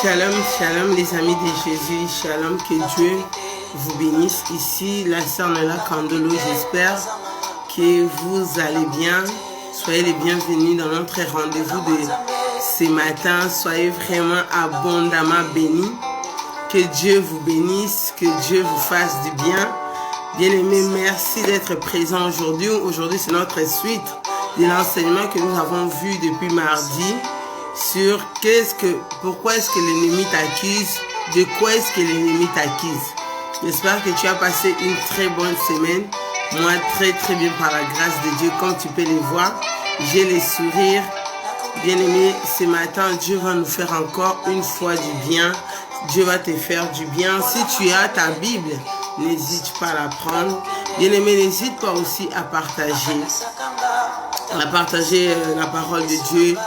Shalom, shalom les amis de Jésus, shalom, que Dieu vous bénisse. Ici, la sœur Nola Kandolo, j'espère que vous allez bien. Soyez les bienvenus dans notre rendez-vous de ce matin. Soyez vraiment abondamment bénis. Que Dieu vous bénisse, que Dieu vous fasse du bien. Bien-aimés, merci d'être présents aujourd'hui. Aujourd'hui, c'est notre suite de l'enseignement que nous avons vu depuis mardi sur pourquoi est-ce que l'ennemi t'accuse, de quoi est-ce que l'ennemi t'accuse. J'espère que tu as passé une très bonne semaine. Moi, très bien par la grâce de Dieu. Comme tu peux le voir, j'ai les sourires. Bien-aimé, ce matin, Dieu va nous faire encore une fois du bien. Dieu va te faire du bien. Si tu as ta Bible, n'hésite pas à la prendre. Bien-aimé, n'hésite pas aussi à partager la parole de Dieu,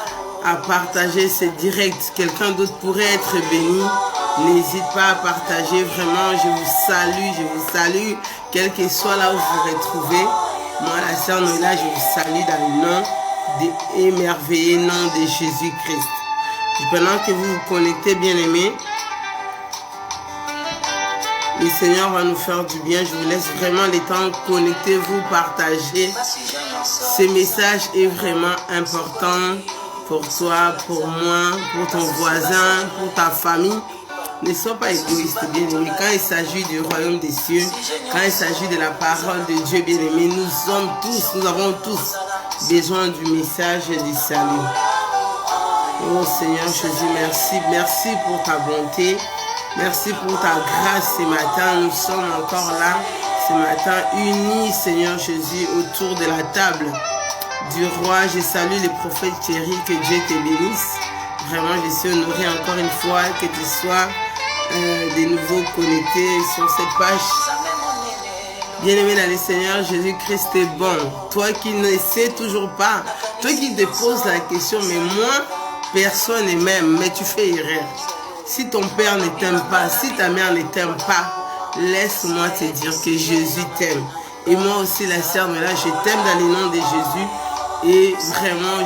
à partager ce direct. Quelqu'un d'autre pourrait être béni. N'hésite pas à partager. Vraiment, je vous salue, quel que soit là où vous vous retrouvez. Moi, la sœur Nola, je vous salue dans le nom de émerveillé nom de Jésus-Christ. Pendant que vous vous connectez, bien-aimés, le Seigneur va nous faire du bien. Je vous laisse vraiment le temps. Connectez-vous, partagez. Ce message est vraiment important pour toi, pour moi, pour ton voisin, pour ta famille. Ne sois pas égoïste, bien-aimé. Quand il s'agit du royaume des cieux, quand il s'agit de la parole de Dieu, bien-aimé, nous avons tous besoin du message du salut. Oh Seigneur Jésus, merci pour ta bonté. Merci pour ta grâce ce matin. Nous sommes encore là ce matin, unis, Seigneur Jésus, autour de la table du roi. Je salue les prophètes Thierry, que Dieu te bénisse. Vraiment, je suis honoré encore une fois que tu sois de nouveau connecté sur cette page. Bien-aimé dans le Seigneur, Jésus-Christ est bon. Toi qui ne sais toujours pas, toi qui te poses la question, mais moi, personne ne m'aime, mais tu fais erreur. Si ton père ne t'aime pas, si ta mère ne t'aime pas, laisse-moi te dire que Jésus t'aime. Et moi aussi, la sœur, mais là, je t'aime dans le nom de Jésus. Et vraiment,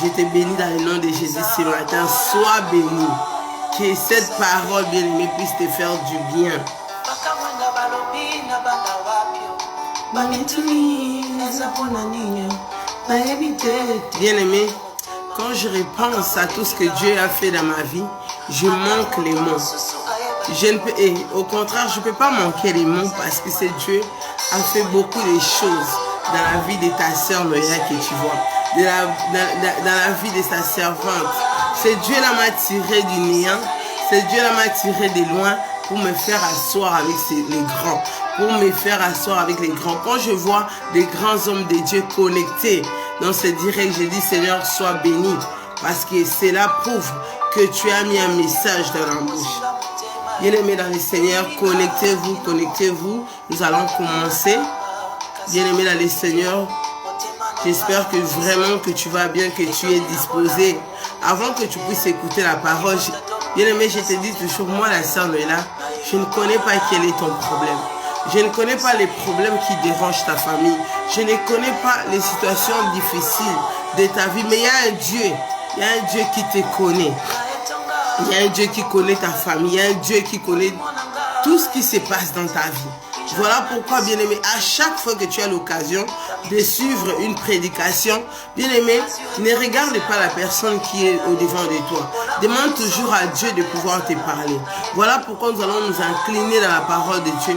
je te bénis dans le nom de Jésus ce matin. Sois béni. Que cette parole, bien-aimée, puisse te faire du bien. Bien-aimé, quand je repense à tout ce que Dieu a fait dans ma vie, je manque les mots. Au contraire, je ne peux pas manquer les mots parce que c'est Dieu a fait beaucoup de choses dans la vie de ta sœur Noéla que tu vois, dans la vie de sa servante. C'est Dieu qui m'a tiré du néant, c'est Dieu qui m'a tiré de loin pour me faire asseoir avec les grands, pour me faire asseoir avec les grands. Quand je vois des grands hommes de Dieu connectés dans ce direct, je dis Seigneur, sois béni, parce que cela prouve que tu as mis un message dans la bouche. Bien-aimés dans le Seigneur, connectez-vous. Nous allons commencer. Bien-aimés dans le Seigneur, j'espère que vraiment que tu vas bien, que tu es disposé. Avant que tu puisses écouter la parole, bien-aimé, je te dis toujours, moi la sœur Noéla, je ne connais pas quel est ton problème. Je ne connais pas les problèmes qui dérangent ta famille. Je ne connais pas les situations difficiles de ta vie. Mais il y a un Dieu. Il y a un Dieu qui te connaît. Il y a un Dieu qui connaît ta famille. Il y a un Dieu qui connaît tout ce qui se passe dans ta vie. Voilà pourquoi, bien-aimé, à chaque fois que tu as l'occasion de suivre une prédication, bien-aimé, ne regarde pas la personne qui est au-devant de toi. Demande toujours à Dieu de pouvoir te parler. Voilà pourquoi nous allons nous incliner dans la parole de Dieu.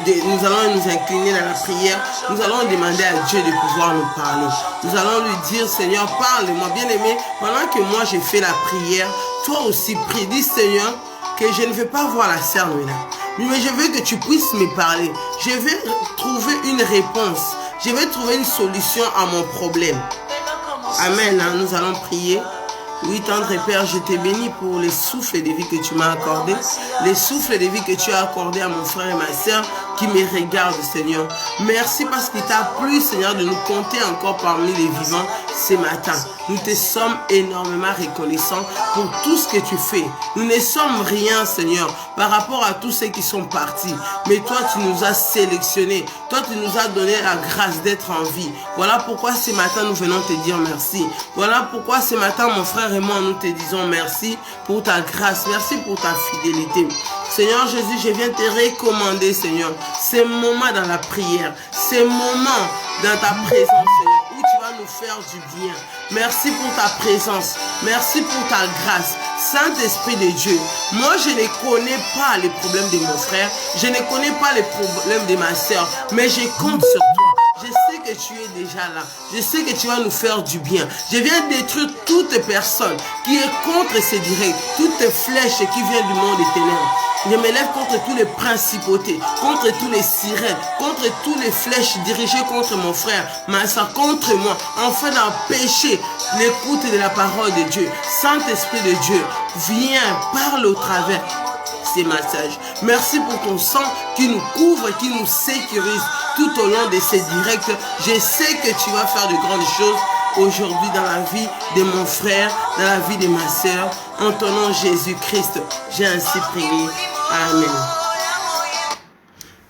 Nous allons nous incliner dans la prière. Nous allons demander à Dieu de pouvoir nous parler. Nous allons lui dire, Seigneur, parle-moi. Bien-aimé, pendant que moi j'ai fait la prière, toi aussi prie. Dis, Seigneur, que je ne veux pas voir la sœur Noéla, mais je veux que tu puisses me parler. Je veux trouver une réponse. Je veux trouver une solution à mon problème. Amen. Nous allons prier. Oui, tendre Père, je te bénis pour les souffles de vie que tu m'as accordé, les souffles de vie que tu as accordé à mon frère et ma soeur. qui me regardent, Seigneur. Merci parce qu'il t'a plu, Seigneur, de nous compter encore parmi les vivants ce matin. Nous te sommes énormément reconnaissants pour tout ce que tu fais. Nous ne sommes rien, Seigneur, par rapport à tous ceux qui sont partis. Mais toi, tu nous as sélectionnés. Toi, tu nous as donné la grâce d'être en vie. Voilà pourquoi ce matin, nous venons te dire merci. Voilà pourquoi ce matin, mon frère et moi, nous te disons merci pour ta grâce. Merci pour ta fidélité. Seigneur Jésus, je viens te recommander, Seigneur, ces moments dans la prière, ces moments dans ta présence, Seigneur, où tu vas nous faire du bien. Merci pour ta présence. Merci pour ta grâce. Saint-Esprit de Dieu, moi je ne connais pas les problèmes de mon frère, je ne connais pas les problèmes de ma soeur, mais je compte sur toi. Je sais que tu es déjà là. Je sais que tu vas nous faire du bien. Je viens détruire toute personne qui est contre ces directs, toutes les flèches qui viennent du monde des ténèbres. Je me lève contre tous les principautés, contre tous les sirènes, contre tous les flèches dirigées contre mon frère, ma soeur, contre moi, afin d'empêcher l'écoute de la parole de Dieu. Saint-Esprit de Dieu, viens, parle au travers ces messages. Merci pour ton sang qui nous couvre et qui nous sécurise tout au long de ces directs. Je sais que tu vas faire de grandes choses aujourd'hui dans la vie de mon frère, dans la vie de ma soeur. En ton nom Jésus-Christ, j'ai ainsi prié. Amen.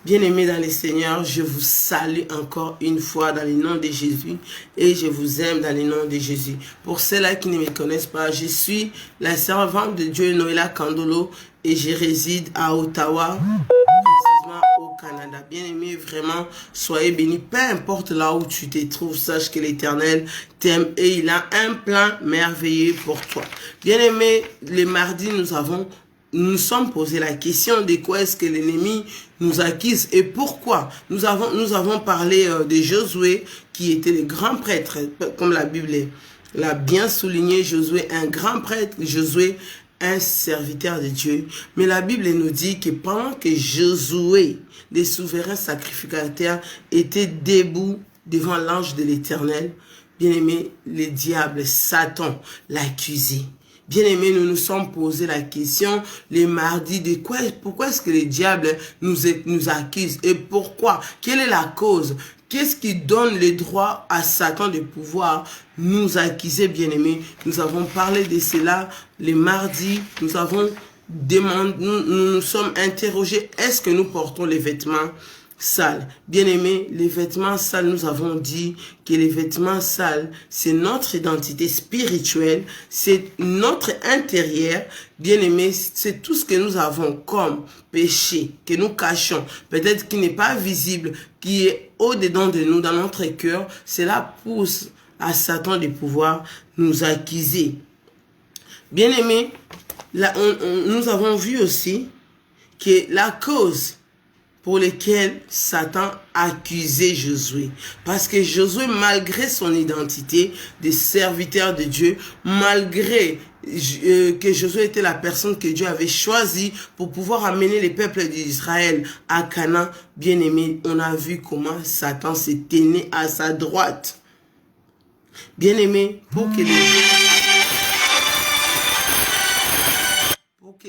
Bien-aimés dans le Seigneur, je vous salue encore une fois dans le nom de Jésus et je vous aime dans le nom de Jésus. Pour ceux-là qui ne me connaissent pas, je suis la servante de Dieu Noéla Kandolo et je réside à Ottawa, précisément au Canada. Bien-aimés, vraiment, soyez bénis. Peu importe là où tu te trouves, sache que l'Éternel t'aime et il a un plan merveilleux pour toi. Bien-aimés, les mardis, nous sommes posé la question de quoi est-ce que l'ennemi nous accuse et pourquoi. Nous avons parlé de Josué qui était le grand prêtre, comme la Bible l'a bien souligné. Josué, un grand prêtre, Josué, un serviteur de Dieu. Mais la Bible nous dit que pendant que Josué, les souverains sacrificateurs, étaient debout devant l'ange de l'Éternel, bien aimé, le diable, Satan, l'accusait. Bien-aimés, nous nous sommes posé la question les mardis de pourquoi est-ce que le diable nous accuse et pourquoi? Quelle est la cause? Qu'est-ce qui donne le droit à Satan de pouvoir nous accuser, bien-aimés? Nous avons parlé de cela les mardis, nous nous sommes interrogés, est-ce que nous portons les vêtements sales? Bien-aimés, les vêtements sales, nous avons dit que les vêtements sales, c'est notre identité spirituelle, c'est notre intérieur. Bien-aimés, c'est tout ce que nous avons comme péché, que nous cachons, peut-être qui n'est pas visible, qui est au-dedans de nous, dans notre cœur. Cela pousse à Satan de pouvoir nous accuser. Bien-aimés, nous avons vu aussi que la cause pour lesquels Satan accusait Josué. Parce que Josué, malgré son identité de serviteur de Dieu, malgré que Josué était la personne que Dieu avait choisie pour pouvoir amener les peuples d'Israël à Canaan, bien aimé, on a vu comment Satan s'est tenu à sa droite. Bien aimé, pour que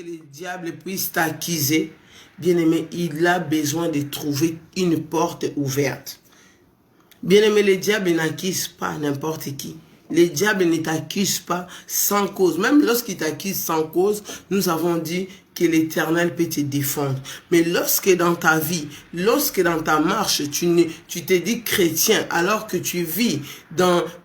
les diables puissent t'accuser, bien-aimé, il a besoin de trouver une porte ouverte. Bien-aimé, le diable n'accuse pas n'importe qui. Le diable ne t'accuse pas sans cause. Même lorsqu'il t'accuse sans cause, nous avons dit que l'Éternel peut te défendre. Mais lorsque dans ta vie, lorsque dans ta marche, tu te dis chrétien, alors que tu vis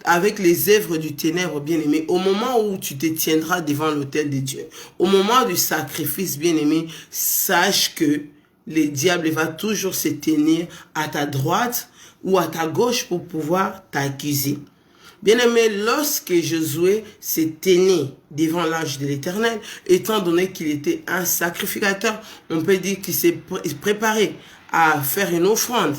avec les œuvres du ténèbre, bien-aimé, au moment où tu te tiendras devant l'autel de Dieu, au moment du sacrifice, bien-aimé, sache que le diable va toujours se tenir à ta droite ou à ta gauche pour pouvoir t'accuser. Bien-aimé, lorsque Josué s'est tenu devant l'ange de l'Éternel, étant donné qu'il était un sacrificateur, on peut dire qu'il s'est préparé à faire une offrande,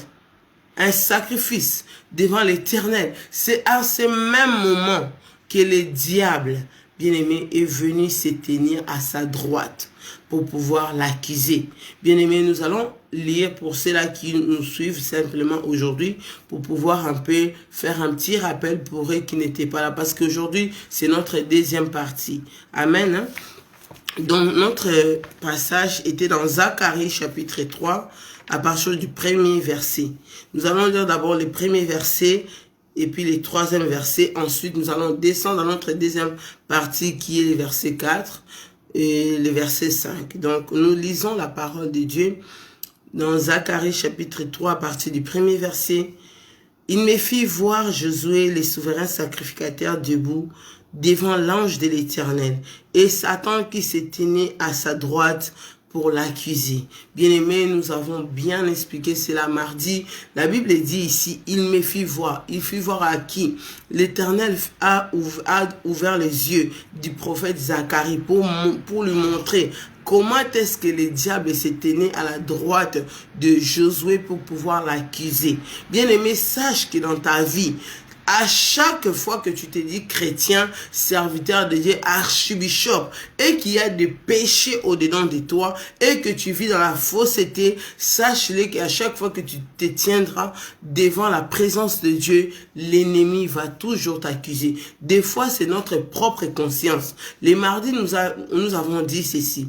un sacrifice devant l'Éternel. C'est à ce même moment que le diable, bien-aimé, est venu se tenir à sa droite pour pouvoir l'accuser. Bien-aimé, nous allons lire pour ceux-là qui nous suivent simplement aujourd'hui pour pouvoir un peu faire un petit rappel pour eux qui n'étaient pas là. Parce qu'aujourd'hui, c'est notre deuxième partie. Amen. Hein? Donc, notre passage était dans Zacharie chapitre 3, à partir du premier verset. Nous allons lire d'abord les premiers versets et puis les troisièmes versets. Ensuite, nous allons descendre dans notre deuxième partie qui est le verset 4 et le verset 5. Donc, nous lisons la parole de Dieu dans Zacharie chapitre 3 à partir du premier verset. Il me fit voir Josué, les souverains sacrificateurs, debout devant l'ange de l'Éternel, et Satan qui se tenait à sa droite pour l'accuser. Bien-aimés, nous avons bien expliqué cela mardi. La Bible dit ici, il me fit voir. Il fit voir à qui? L'Éternel a ouvert les yeux du prophète Zacharie pour lui montrer comment est-ce que le diable se tenait à la droite de Josué pour pouvoir l'accuser. Bien-aimé, sache que dans ta vie, à chaque fois que tu te dis chrétien, serviteur de Dieu, archibishop, et qu'il y a des péchés au-dedans de toi, et que tu vis dans la fausseté, sache-le qu'à chaque fois que tu te tiendras devant la présence de Dieu, l'ennemi va toujours t'accuser. Des fois, c'est notre propre conscience. Les mardis, nous avons dit ceci.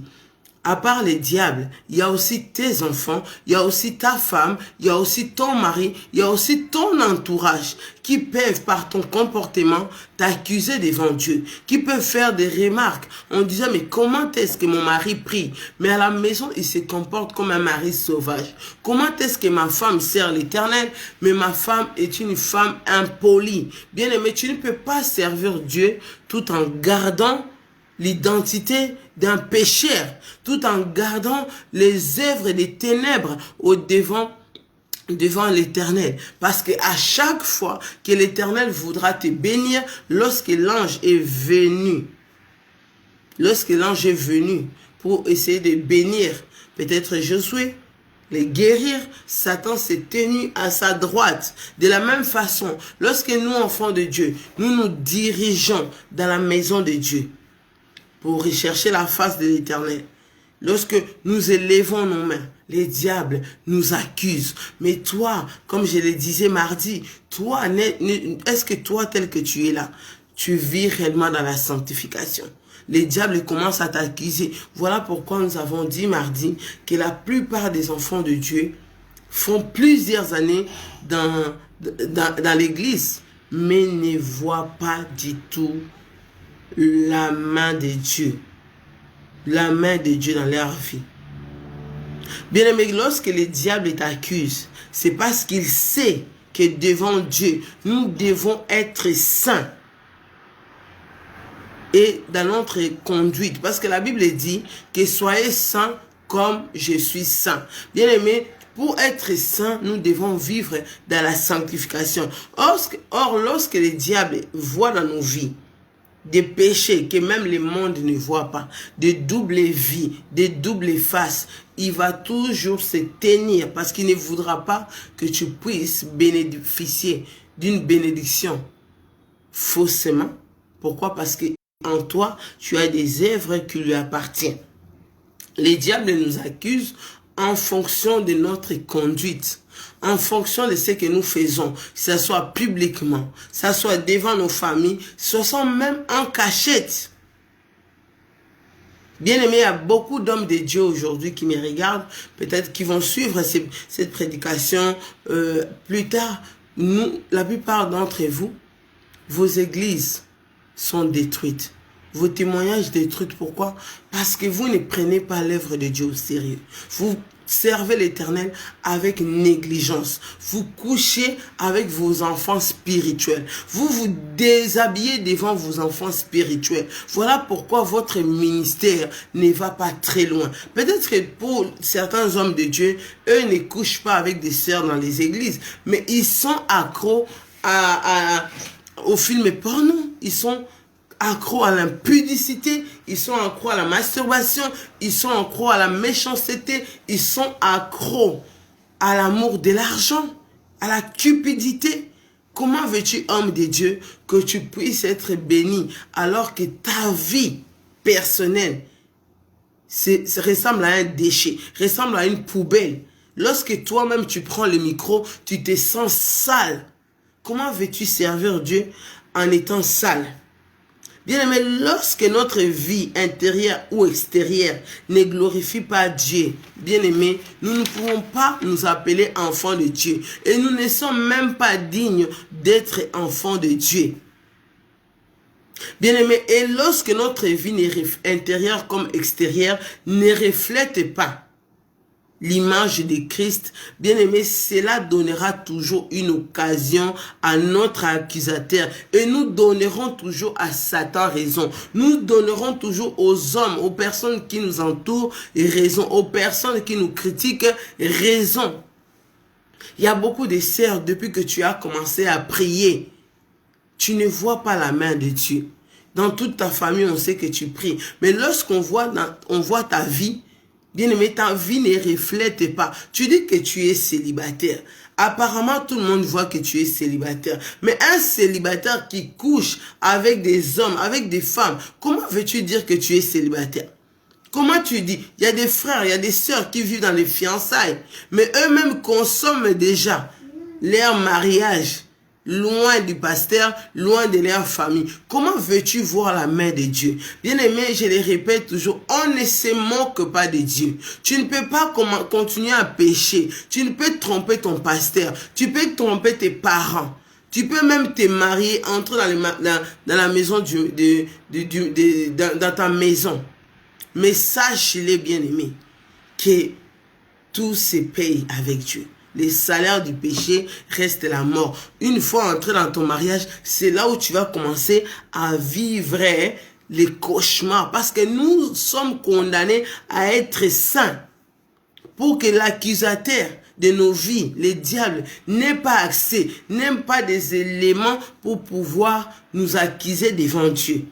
À part les diables, il y a aussi tes enfants, il y a aussi ta femme, il y a aussi ton mari, il y a aussi ton entourage qui peuvent par ton comportement t'accuser devant Dieu, qui peuvent faire des remarques en disant mais comment est-ce que mon mari prie, mais à la maison il se comporte comme un mari sauvage. Comment est-ce que ma femme sert l'Éternel, mais ma femme est une femme impolie. Bien aimé, tu ne peux pas servir Dieu tout en gardant l'identité d'un pécheur, tout en gardant les œuvres des ténèbres devant l'Éternel. Parce que à chaque fois que l'Éternel voudra te bénir, lorsque l'ange est venu pour essayer de bénir peut-être Josué, les guérir, Satan s'est tenu à sa droite. De la même façon, lorsque nous, enfants de Dieu, nous nous dirigeons dans la maison de Dieu, pour rechercher la face de l'Éternel. Lorsque nous élevons nos mains, les diables nous accusent. Mais toi, comme je le disais mardi, toi, est-ce que toi, tel que tu es là, tu vis réellement dans la sanctification? Les diables commencent à t'accuser. Voilà pourquoi nous avons dit mardi que la plupart des enfants de Dieu font plusieurs années dans l'église, mais ne voient pas du tout la main de Dieu. La main de Dieu dans leur vie. Bien aimé, lorsque le diable t'accuse, c'est parce qu'il sait que devant Dieu, nous devons être saints. Et dans notre conduite, parce que la Bible dit que soyez saints comme je suis saint. Bien aimé, pour être saints, nous devons vivre dans la sanctification. Or, lorsque le diable voit dans nos vies des péchés que même le monde ne voit pas, de double vie, de double face, il va toujours se tenir parce qu'il ne voudra pas que tu puisses bénéficier d'une bénédiction faussement. Pourquoi? Parce que en toi, tu as des œuvres qui lui appartiennent. Les diables nous accusent en fonction de notre conduite, en fonction de ce que nous faisons, que ce soit publiquement, que ce soit devant nos familles, ce sont même en cachette. Bien aimé, il y a beaucoup d'hommes de Dieu aujourd'hui qui me regardent, peut-être qui vont suivre cette prédication plus tard. La plupart d'entre vous, vos églises sont détruites. Vos témoignages détruits. Pourquoi? Parce que vous ne prenez pas l'œuvre de Dieu au sérieux. Vous servez l'Éternel avec négligence. Vous couchez avec vos enfants spirituels. Vous vous déshabillez devant vos enfants spirituels. Voilà pourquoi votre ministère ne va pas très loin. Peut-être que pour certains hommes de Dieu, eux ne couchent pas avec des sœurs dans les églises, mais ils sont accros au film porno. Ils sont accros à l'impudicité, ils sont accros à la masturbation, ils sont accros à la méchanceté, ils sont accros à l'amour de l'argent, à la cupidité. Comment veux-tu, homme de Dieu, que tu puisses être béni alors que ta vie personnelle ressemble à un déchet, ressemble à une poubelle? Lorsque toi-même tu prends le micro, tu te sens sale. Comment veux-tu servir Dieu en étant sale? Bien-aimé, lorsque notre vie intérieure ou extérieure ne glorifie pas Dieu, bien-aimé, nous ne pouvons pas nous appeler enfants de Dieu. Et nous ne sommes même pas dignes d'être enfants de Dieu. Bien-aimé, et lorsque notre vie intérieure comme extérieure ne reflète pas l'image de Christ, bien-aimé, cela donnera toujours une occasion à notre accusateur et nous donnerons toujours à Satan raison. Nous donnerons toujours aux hommes, aux personnes qui nous entourent raison, aux personnes qui nous critiquent raison. Il y a beaucoup de sœurs, depuis que tu as commencé à prier, tu ne vois pas la main de Dieu. Dans toute ta famille, on sait que tu pries. Mais lorsqu'on voit ta vie, bien-aimé, ta vie ne reflète pas. Tu dis que tu es célibataire. Apparemment, tout le monde voit que tu es célibataire. Mais un célibataire qui couche avec des hommes, avec des femmes, comment veux-tu dire que tu es célibataire? Comment tu dis? Il y a des frères, il y a des sœurs qui vivent dans les fiançailles. Mais eux-mêmes consomment déjà leur mariage. Loin du pasteur, loin de leur famille. Comment veux-tu voir la main de Dieu? Bien-aimé, je le répète toujours, on ne se moque pas de Dieu. Tu ne peux pas continuer à pécher. Tu ne peux tromper ton pasteur. Tu peux tromper tes parents. Tu peux même te marier, entrer dans la maison dans ta maison. Mais sache-les, bien-aimé, que tout se paye avec Dieu. Les salaires du péché restent la mort. Une fois entré dans ton mariage, c'est là où tu vas commencer à vivre les cauchemars. Parce que nous sommes condamnés à être saints. Pour que l'accusateur de nos vies, les diables, n'ait pas accès, n'aient pas des éléments pour pouvoir nous accuser devant Dieu.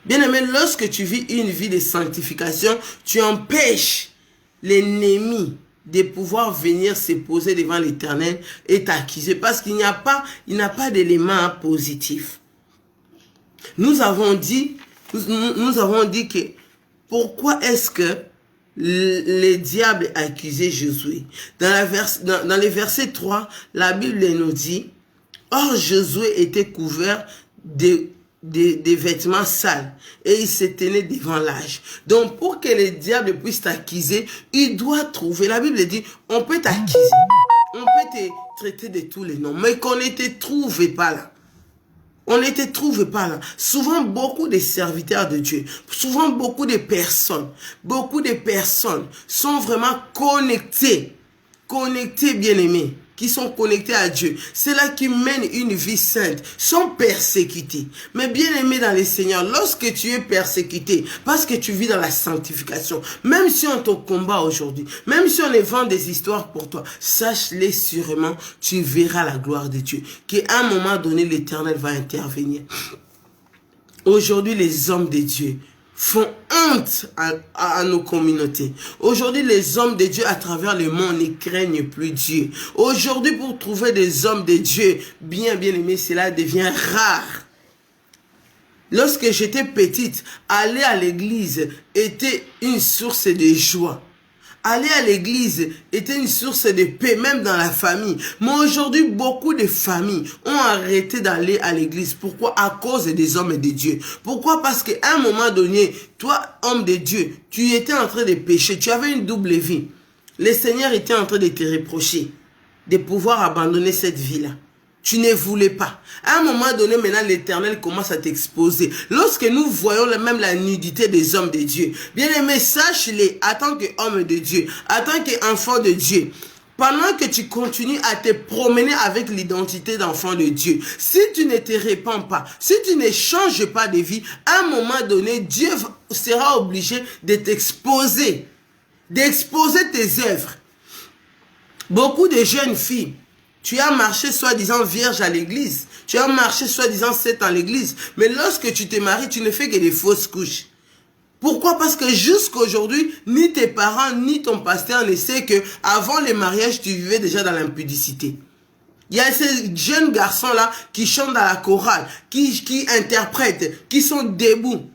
Bien-aimé, lorsque tu vis une vie de sanctification, tu empêches l'ennemi de pouvoir venir se poser devant l'Éternel et t'accuser parce qu'il n'y a pas d'élément positif. Nous avons dit que pourquoi est-ce que le diable accusait Josué? Dans le verset 3, la Bible nous dit, or Josué était couvert des vêtements sales et il se tenait devant l'âge. Donc pour que le diable puisse t'accuser, il doit trouver. La Bible dit, on peut t'accuser, on peut te traiter de tous les noms, mais qu'on ne te trouve pas là. On ne te trouve pas là. Souvent, beaucoup de serviteurs de Dieu, souvent beaucoup de personnes sont vraiment connectés, bien-aimés, qui sont connectés à Dieu. C'est là qui mènent une vie sainte, sont persécutés. Mais bien aimé dans le Seigneur, lorsque tu es persécuté, parce que tu vis dans la sanctification, même si on te combat aujourd'hui, même si on vend des histoires pour toi, sache-les sûrement, tu verras la gloire de Dieu. Qu'à un moment donné, l'Éternel va intervenir. Aujourd'hui, les hommes de Dieu font honte à nos communautés. Aujourd'hui, les hommes de Dieu à travers le monde ne craignent plus Dieu. Aujourd'hui, pour trouver des hommes de Dieu bien aimés, cela devient rare. Lorsque j'étais petite, aller à l'église était une source de joie. Aller à l'église était une source de paix, même dans la famille. Mais aujourd'hui, beaucoup de familles ont arrêté d'aller à l'église. Pourquoi? À cause des hommes de Dieu. Pourquoi? Parce qu'à un moment donné, toi, homme de Dieu, tu étais en train de pécher. Tu avais une double vie. Le Seigneur était en train de te reprocher de pouvoir abandonner cette vie-là. Tu ne voulais pas. À un moment donné, maintenant, l'Éternel commence à t'exposer. Lorsque nous voyons même la nudité des hommes de Dieu, bien aimé, sache-les, en tant qu'homme de Dieu, en tant qu'enfant de Dieu, pendant que tu continues à te promener avec l'identité d'enfant de Dieu, si tu ne te répands pas, si tu ne changes pas de vie, à un moment donné, Dieu sera obligé de t'exposer, d'exposer tes œuvres. Beaucoup de jeunes filles, tu as marché soi-disant vierge à l'église. Tu as marché soi-disant sept à l'église. Mais lorsque tu te maries, tu ne fais que des fausses couches. Pourquoi? Parce que jusqu'à aujourd'hui, ni tes parents, ni ton pasteur ne sait que avant le mariage, tu vivais déjà dans l'impudicité. Il y a ces jeunes garçons-là qui chantent dans la chorale, qui interprètent, qui sont debout.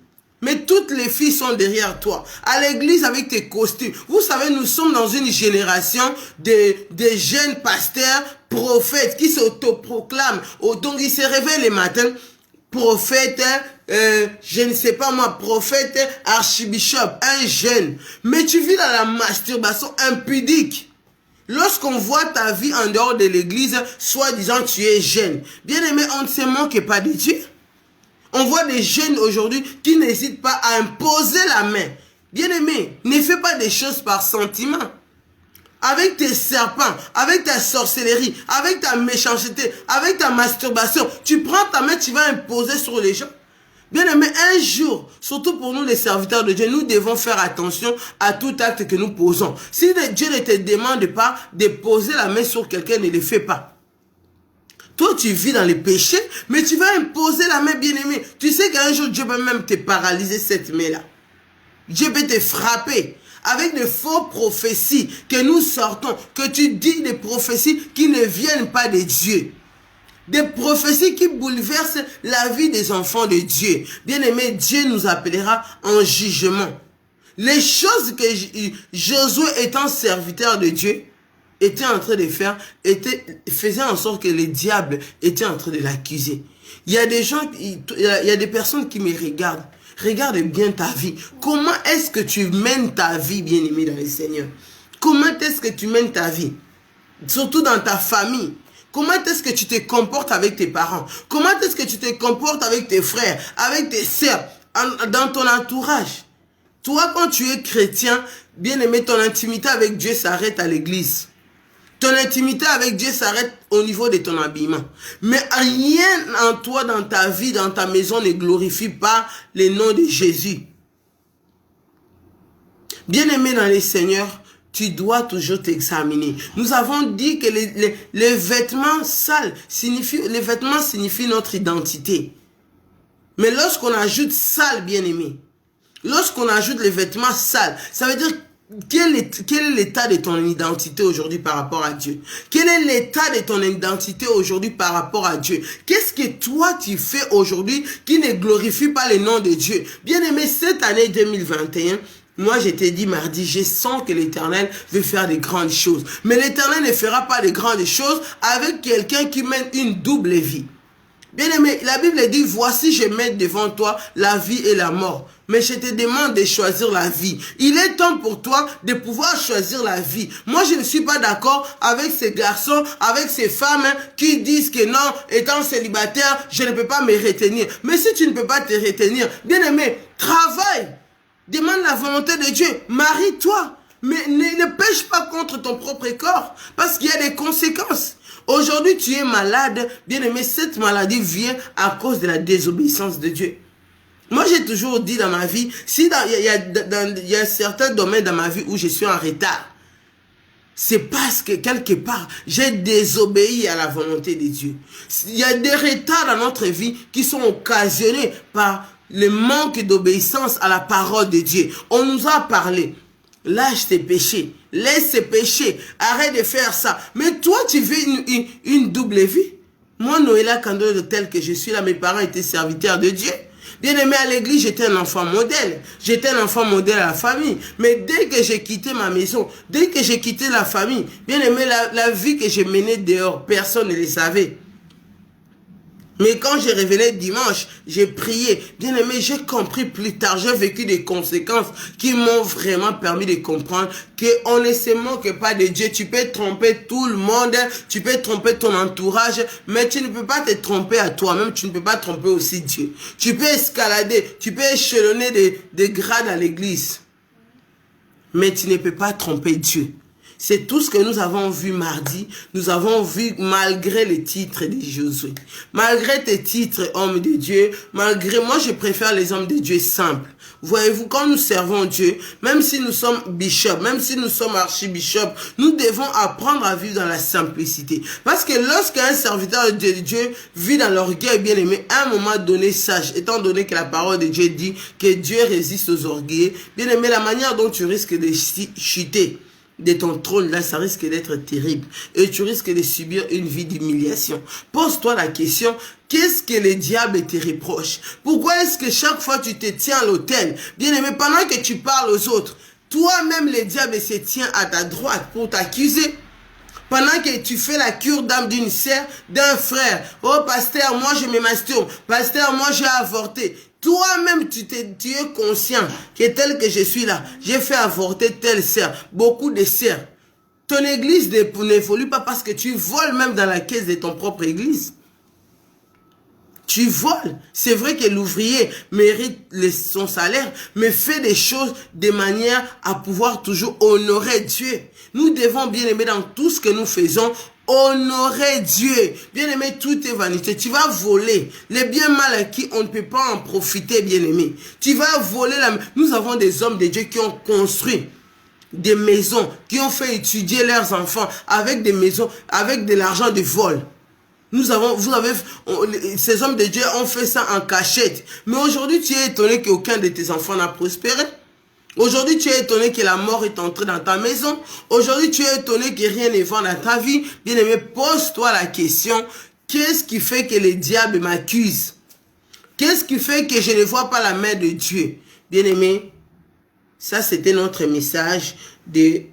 Mais toutes les filles sont derrière toi. À l'église avec tes costumes. Vous savez, nous sommes dans une génération de jeunes pasteurs, prophètes qui s'autoproclament. Donc ils se réveillent les matins. prophète, je ne sais pas moi, prophète, archibishop, un jeune. Mais tu vis dans la masturbation impudique. Lorsqu'on voit ta vie en dehors de l'église, soi-disant tu es jeune. Bien aimé, on ne se moque pas de Dieu. On voit des jeunes aujourd'hui qui n'hésitent pas à imposer la main. Bien aimé, ne fais pas des choses par sentiment. Avec tes serpents, avec ta sorcellerie, avec ta méchanceté, avec ta masturbation, tu prends ta main, tu vas imposer sur les gens. Bien aimé, un jour, surtout pour nous les serviteurs de Dieu, nous devons faire attention à tout acte que nous posons. Si Dieu ne te demande pas de poser la main sur quelqu'un, ne le fais pas. Toi, tu vis dans les péchés, mais tu vas imposer la main, bien aimé. Tu sais qu'un jour, Dieu peut même te paralyser cette main-là. Dieu peut te frapper avec de fausses prophéties que nous sortons, que tu dis des prophéties qui ne viennent pas de Dieu. Des prophéties qui bouleversent la vie des enfants de Dieu. Bien-aimé, Dieu nous appellera en jugement. Les choses que Josué, étant serviteur de Dieu, était en train de faire, faisait en sorte que le diable était en train de l'accuser. Il y a des gens, il y a des personnes qui me regardent. Regarde bien ta vie. Comment est-ce que tu mènes ta vie, bien-aimé dans le Seigneur? Comment est-ce que tu mènes ta vie? Surtout dans ta famille. Comment est-ce que tu te comportes avec tes parents? Comment est-ce que tu te comportes avec tes frères, avec tes sœurs, dans ton entourage? Toi, quand tu es chrétien, bien-aimé, ton intimité avec Dieu s'arrête à l'église. Ton intimité avec Dieu s'arrête au niveau de ton habillement. Mais rien en toi, dans ta vie, dans ta maison, ne glorifie pas le nom de Jésus. Bien-aimé dans le Seigneur, tu dois toujours t'examiner. Nous avons dit que les vêtements sales signifient notre identité. Mais lorsqu'on ajoute sale, bien-aimé, lorsqu'on ajoute les vêtements sales, ça veut dire quel est l'état de ton identité aujourd'hui par rapport à Dieu? Quel est l'état de ton identité aujourd'hui par rapport à Dieu? Qu'est-ce que toi tu fais aujourd'hui qui ne glorifie pas le nom de Dieu? Bien-aimé, cette année 2021, moi, je t'ai dit mardi, je sens que l'Éternel veut faire des grandes choses. Mais l'Éternel ne fera pas de grandes choses avec quelqu'un qui mène une double vie. Bien-aimé, la Bible dit, voici, je mets devant toi la vie et la mort. Mais je te demande de choisir la vie. Il est temps pour toi de pouvoir choisir la vie. Moi, je ne suis pas d'accord avec ces garçons, avec ces femmes qui disent que non, étant célibataire, je ne peux pas me retenir. Mais si tu ne peux pas te retenir, bien-aimé, travaille. Demande la volonté de Dieu. Marie-toi. Mais ne pêche pas contre ton propre corps. Parce qu'il y a des conséquences. Aujourd'hui, tu es malade. Bien-aimé, cette maladie vient à cause de la désobéissance de Dieu. Moi, j'ai toujours dit dans ma vie, si il y a certains domaines dans ma vie où je suis en retard, c'est parce que quelque part, j'ai désobéi à la volonté de Dieu. Il y a des retards dans notre vie qui sont occasionnés par le manque d'obéissance à la parole de Dieu. On nous a parlé. Lâche tes péchés. Laisse tes péchés. Arrête de faire ça. Mais toi, tu vis une double vie. Moi, Noéla Kando, tel que je suis là, mes parents étaient serviteurs de Dieu. Bien aimé, à l'église, j'étais un enfant modèle. J'étais un enfant modèle à la famille. Mais dès que j'ai quitté ma maison, dès que j'ai quitté la famille, bien aimé, la vie que j'ai menée dehors, personne ne le savait. Mais quand j'ai révélé dimanche, j'ai prié. Bien aimé, j'ai compris plus tard. J'ai vécu des conséquences qui m'ont vraiment permis de comprendre qu'on ne se moque pas de Dieu. Tu peux tromper tout le monde, tu peux tromper ton entourage, mais tu ne peux pas te tromper à toi-même, tu ne peux pas tromper aussi Dieu. Tu peux escalader, tu peux échelonner des grades à l'église, mais tu ne peux pas tromper Dieu. C'est tout ce que nous avons vu mardi. Nous avons vu malgré les titres de Josué. Malgré tes titres, homme de Dieu, malgré moi, je préfère les hommes de Dieu simples. Voyez-vous, quand nous servons Dieu, même si nous sommes bishops, même si nous sommes archibishops, nous devons apprendre à vivre dans la simplicité. Parce que lorsqu'un serviteur de Dieu vit dans l'orgueil, bien aimé, à un moment donné, sache, étant donné que la parole de Dieu dit que Dieu résiste aux orgueilleux, bien aimé, la manière dont tu risques de chuter de ton trône, là, ça risque d'être terrible. Et tu risques de subir une vie d'humiliation. Pose-toi la question, qu'est-ce que le diable te reproche? Pourquoi est-ce que chaque fois tu te tiens à l'autel? Bien aimé, pendant que tu parles aux autres, toi-même le diable se tient à ta droite pour t'accuser. Pendant que tu fais la cure d'âme d'une sœur, d'un frère. Oh, pasteur, moi je me masturbe. Pasteur, moi j'ai avorté. Toi-même, tu es conscient que tel que je suis là, j'ai fait avorter telle sœur, beaucoup de sœurs. Ton église n'évolue pas parce que tu voles même dans la caisse de ton propre église. Tu voles. C'est vrai que l'ouvrier mérite son salaire, mais fait des choses de manière à pouvoir toujours honorer Dieu. Nous devons, bien aimer, dans tout ce que nous faisons, honorer Dieu. Bien aimé, tout est vanité. Tu vas voler. Les biens mal acquis, on ne peut pas en profiter, bien aimé. Tu vas voler. Nous avons des hommes de Dieu qui ont construit des maisons, qui ont fait étudier leurs enfants avec des maisons, avec de l'argent de vol. Ces hommes de Dieu ont fait ça en cachette. Mais aujourd'hui, tu es étonné qu'aucun de tes enfants n'a prospéré. Aujourd'hui, tu es étonné que la mort est entrée dans ta maison. Aujourd'hui, tu es étonné que rien n'est vendu dans ta vie. Bien-aimé, pose-toi la question, qu'est-ce qui fait que le diable m'accuse? Qu'est-ce qui fait que je ne vois pas la main de Dieu? Bien-aimé, ça c'était notre message de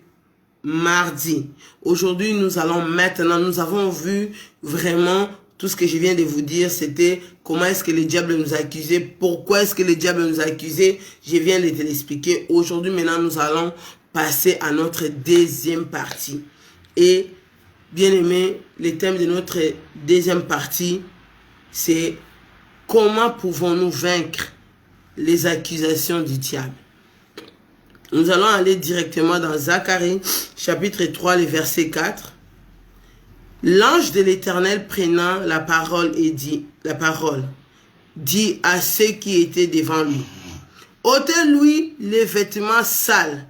mardi. Aujourd'hui, nous avons vu vraiment tout ce que je viens de vous dire, c'était comment est-ce que le diable nous accusait, pourquoi est-ce que le diable nous accusait. Je viens de te l'expliquer. Aujourd'hui, maintenant, nous allons passer à notre deuxième partie. Et, bien aimé, le thème de notre deuxième partie, c'est comment pouvons-nous vaincre les accusations du diable. Nous allons aller directement dans Zacharie, chapitre 3, le verset 4. L'ange de l'Éternel prenant la parole dit à ceux qui étaient devant lui, ôtez-lui les vêtements sales.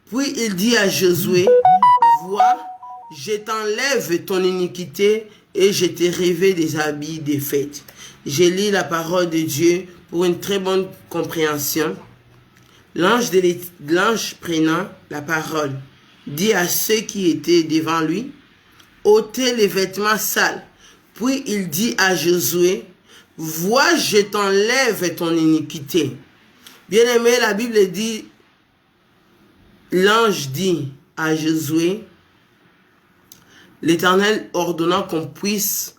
Puis il dit à Josué, vois, je t'enlève ton iniquité et je te revêt des habits de fête. Je lis la parole de Dieu pour une très bonne compréhension. L'ange prenant la parole dit à ceux qui étaient devant lui, ôtez les vêtements sales. Puis il dit à Josué, vois, je t'enlève ton iniquité. Bien-aimé, la Bible dit, l'ange dit à Josué, l'Éternel ordonnant qu'on puisse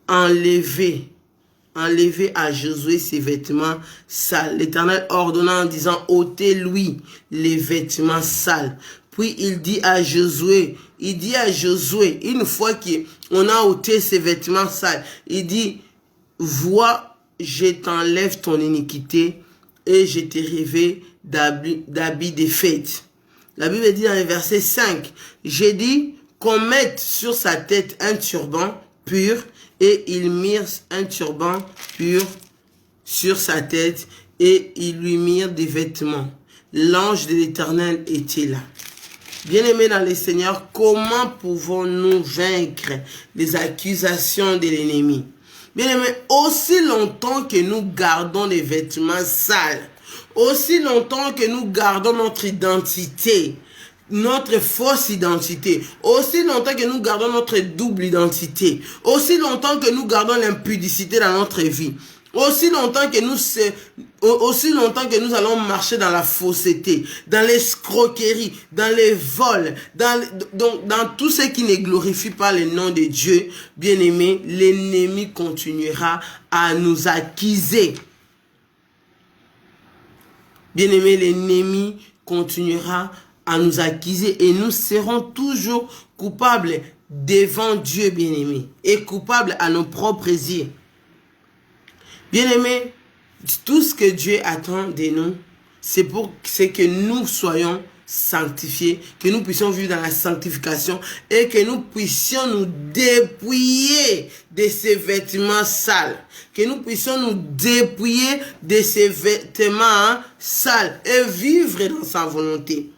enlever à Josué ses vêtements sales. L'Éternel ordonnant en disant, ôtez-lui les vêtements sales. Puis il dit à Josué, une fois qu'on a ôté ses vêtements sales, il dit, vois, je t'enlève ton iniquité et je te revêt d'habits de fête. La Bible dit dans le verset 5, j'ai dit qu'on mette sur sa tête un turban pur, et ils mirent un turban pur sur sa tête et ils lui mirent des vêtements. L'ange de l'Éternel était là. Bien-aimés dans le Seigneur, comment pouvons-nous vaincre les accusations de l'ennemi? Bien-aimés, aussi longtemps que nous gardons les vêtements sales, aussi longtemps que nous gardons notre identité, notre fausse identité, aussi longtemps que nous gardons notre double identité, aussi longtemps que nous gardons l'impudicité dans notre vie, aussi longtemps que nous allons marcher dans la fausseté, dans l'escroquerie, dans les vols, dans tout ce qui ne glorifie pas le nom de Dieu, bien-aimé, l'ennemi continuera à nous accuser. Bien-aimé, l'ennemi continuera à nous accuser et nous serons toujours coupables devant Dieu, bien-aimé, et coupables à nos propres yeux. Bien-aimé, tout ce que Dieu attend de nous, c'est que nous soyons sanctifiés, que nous puissions vivre dans la sanctification et que nous puissions nous dépouiller de ces vêtements sales, que nous puissions nous dépouiller de ces vêtements sales et vivre dans sa volonté.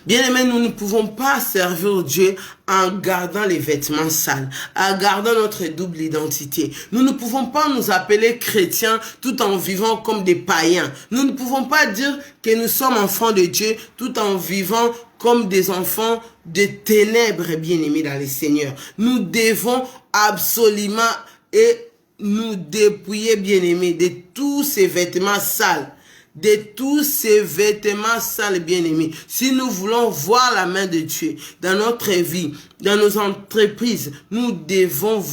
Bien-aimés, nous ne pouvons pas servir Dieu en gardant les vêtements sales, en gardant notre double identité. Nous ne pouvons pas nous appeler chrétiens tout en vivant comme des païens. Nous ne pouvons pas dire que nous sommes enfants de Dieu tout en vivant comme des enfants de ténèbres, bien-aimés dans le Seigneur. Nous devons absolument nous dépouiller, bien-aimés, de tous ces vêtements sales, de tous ces vêtements sales, bien-aimés. Si nous voulons voir la main de Dieu dans notre vie, dans nos entreprises, nous devons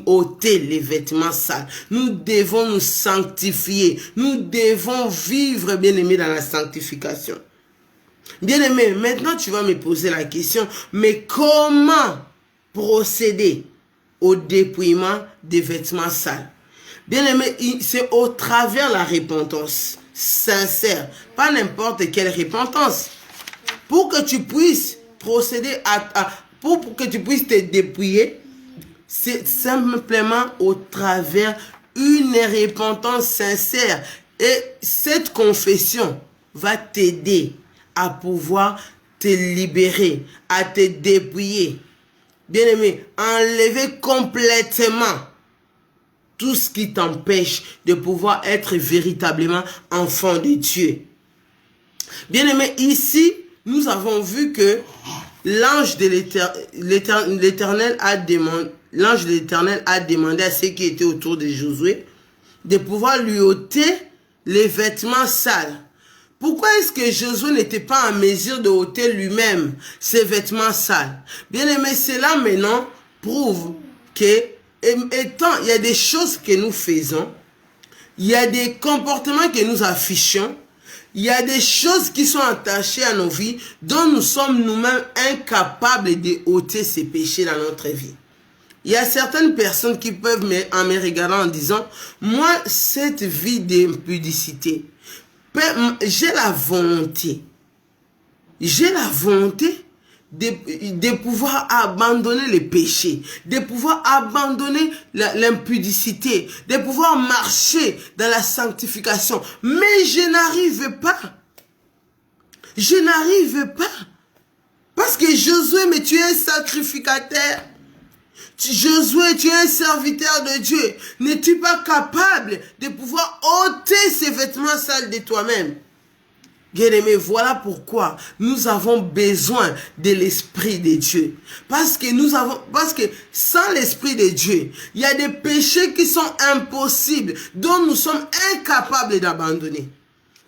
ôter les vêtements sales. Nous devons nous sanctifier. Nous devons vivre, bien-aimés, dans la sanctification. Bien-aimé, maintenant tu vas me poser la question, mais comment procéder au dépouillement des vêtements sales? Bien-aimé, c'est au travers la repentance sincère, pas n'importe quelle repentance. Pour que tu puisses procéder pour que tu puisses te dépouiller, c'est simplement au travers une repentance sincère. Et cette confession va t'aider à pouvoir te libérer, à te dépouiller. Bien-aimé, enlever complètement tout ce qui t'empêche de pouvoir être véritablement enfant de Dieu. Bien-aimé, ici, nous avons vu que l'ange de l'Éternel a demandé à ceux qui étaient autour de Josué de pouvoir lui ôter les vêtements sales. Pourquoi est-ce que Josué n'était pas en mesure de ôter lui-même ses vêtements sales? Bien-aimé, cela maintenant prouve que, il y a des choses que nous faisons, il y a des comportements que nous affichons, il y a des choses qui sont attachées à nos vies dont nous sommes nous-mêmes incapables de ôter ces péchés dans notre vie. Il y a certaines personnes qui peuvent, en me regardant en disant, moi, cette vie d'impudicité, j'ai la volonté de pouvoir abandonner les péchés, de pouvoir abandonner l'impudicité, de pouvoir marcher dans la sanctification. Mais je n'arrive pas. Je n'arrive pas. Parce que Josué, mais tu es un sacrificateur. Josué, tu es un serviteur de Dieu. N'es-tu pas capable de pouvoir ôter ces vêtements sales de toi-même? Bien-aimés, voilà pourquoi nous avons besoin de l'Esprit de Dieu. Parce que sans l'Esprit de Dieu, il y a des péchés qui sont impossibles, dont nous sommes incapables d'abandonner.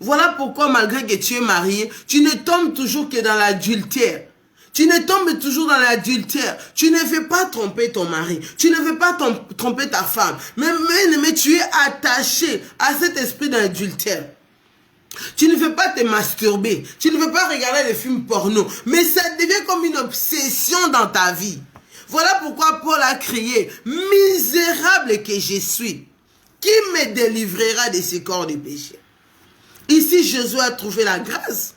Voilà pourquoi, malgré que tu es marié, tu ne tombes toujours que dans l'adultère. Tu ne tombes toujours dans l'adultère. Tu ne veux pas tromper ton mari. Tu ne veux pas tromper ta femme. Mais tu es attaché à cet esprit d'adultère. Tu ne veux pas te masturber. Tu ne veux pas regarder les films porno. Mais ça devient comme une obsession dans ta vie. Voilà pourquoi Paul a crié, « Misérable que je suis, qui me délivrera de ce corps de péché ?» Ici, Jésus a trouvé la grâce.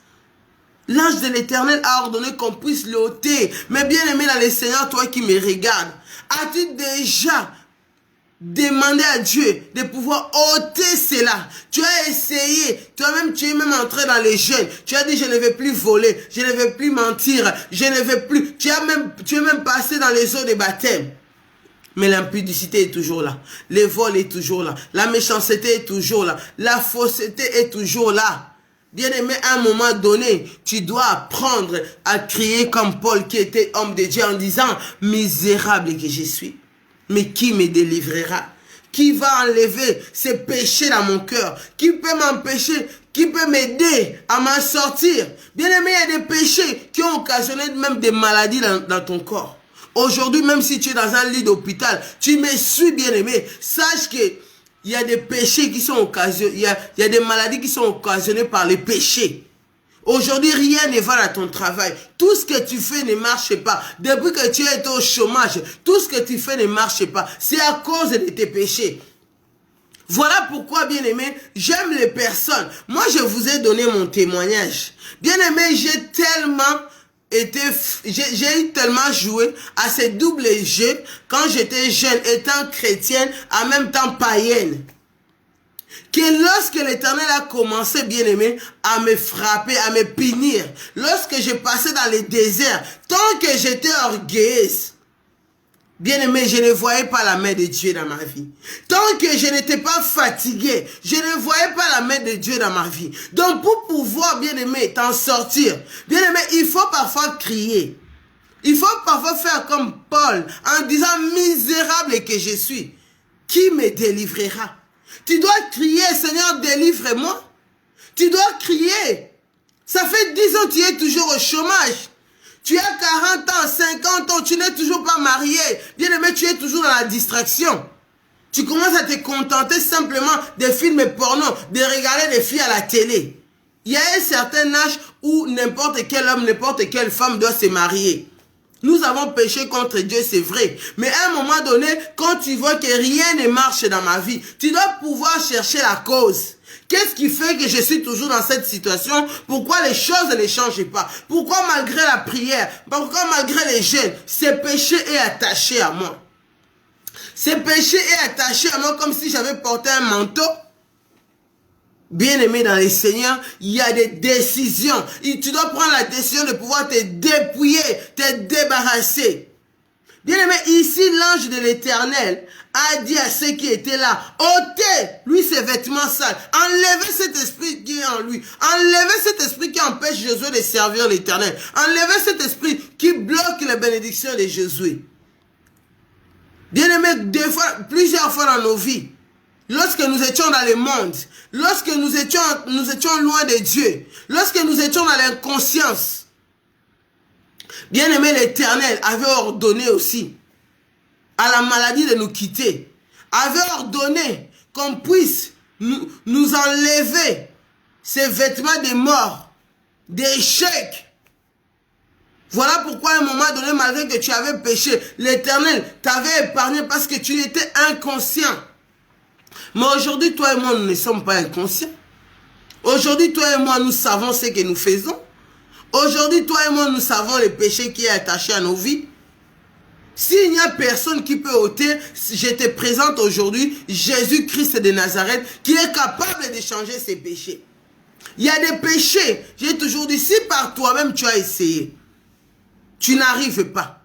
L'ange de l'Éternel a ordonné qu'on puisse l'ôter. Mais bien aimé dans le Seigneur, toi qui me regardes, as-tu déjà demandé à Dieu de pouvoir ôter cela? Tu as essayé, tu es même entré dans les jeûnes. Tu as dit, je ne vais plus voler, je ne vais plus mentir, je ne vais plus. Tu es même passé dans les eaux de baptême. Mais l'impudicité est toujours là. Le vol est toujours là. La méchanceté est toujours là. La fausseté est toujours là. Bien-aimé, à un moment donné, tu dois apprendre à crier comme Paul qui était homme de Dieu en disant, « Misérable que je suis, mais qui me délivrera? Qui va enlever ces péchés dans mon cœur? Qui peut m'empêcher? Qui peut m'aider à m'en sortir? » Bien-aimé, il y a des péchés qui ont occasionné même des maladies dans ton corps. Aujourd'hui, même si tu es dans un lit d'hôpital, tu me suis, bien-aimé, sache que il y a des péchés qui sont occasionnés, il y a des maladies qui sont occasionnées par les péchés. Aujourd'hui, rien ne va dans ton travail. Tout ce que tu fais ne marche pas. Depuis que tu es au chômage, tout ce que tu fais ne marche pas. C'est à cause de tes péchés. Voilà pourquoi, bien-aimé, j'aime les personnes. Moi, je vous ai donné mon témoignage. Bien-aimé, j'ai tellement joué à ces doubles jeux quand j'étais jeune, étant chrétienne, en même temps païenne, que lorsque l'Éternel a commencé, bien-aimé, à me frapper, à me punir, lorsque je passais dans les déserts, tant que j'étais orgueilleuse, bien-aimé, je ne voyais pas la main de Dieu dans ma vie. Tant que je n'étais pas fatigué, je ne voyais pas la main de Dieu dans ma vie. Donc, pour pouvoir, bien-aimé, t'en sortir, bien-aimé, il faut parfois crier. Il faut parfois faire comme Paul, en disant, « Misérable que je suis, qui me délivrera ?» Tu dois crier, « Seigneur, délivre-moi. » Tu dois crier. Ça fait 10 ans que tu es toujours au chômage. Tu as 40 ans, 50 ans, tu n'es toujours pas marié. Bien-aimé, tu es toujours dans la distraction. Tu commences à te contenter simplement des films porno, de regarder des filles à la télé. Il y a un certain âge où n'importe quel homme, n'importe quelle femme doit se marier. Nous avons péché contre Dieu, c'est vrai. Mais à un moment donné, quand tu vois que rien ne marche dans ma vie, tu dois pouvoir chercher la cause. Qu'est-ce qui fait que je suis toujours dans cette situation? Pourquoi les choses ne changent pas? Pourquoi malgré la prière, pourquoi malgré les jeûnes, ce péché est attaché à moi? Ce péché est attaché à moi comme si j'avais porté un manteau. Bien-aimé dans les Seigneurs, il y a des décisions. Et tu dois prendre la décision de pouvoir te dépouiller, te débarrasser. Bien-aimé, ici l'ange de l'Éternel a dit à ceux qui étaient là, ôtez lui ses vêtements sales, enlevez cet esprit qui est en lui, enlevez cet esprit qui empêche Jésus de servir l'Éternel, enlevez cet esprit qui bloque les bénédictions de Jésus. Bien-aimé, plusieurs fois dans nos vies, lorsque nous étions dans le monde, lorsque nous étions loin de Dieu, lorsque nous étions dans l'inconscience, bien-aimé, l'Éternel avait ordonné aussi à la maladie de nous quitter, avait ordonné qu'on puisse nous enlever ces vêtements de mort, d'échec. Voilà pourquoi à un moment donné, malgré que tu avais péché, l'Éternel t'avait épargné parce que tu étais inconscient. Mais aujourd'hui, toi et moi, nous ne sommes pas inconscients. Aujourd'hui, toi et moi, nous savons ce que nous faisons. Aujourd'hui, toi et moi, nous savons le péché qui est attaché à nos vies. S'il n'y a personne qui peut ôter, je te présente aujourd'hui Jésus-Christ de Nazareth qui est capable de changer ses péchés. Il y a des péchés, j'ai toujours dit, si par toi-même tu as essayé, tu n'arrives pas.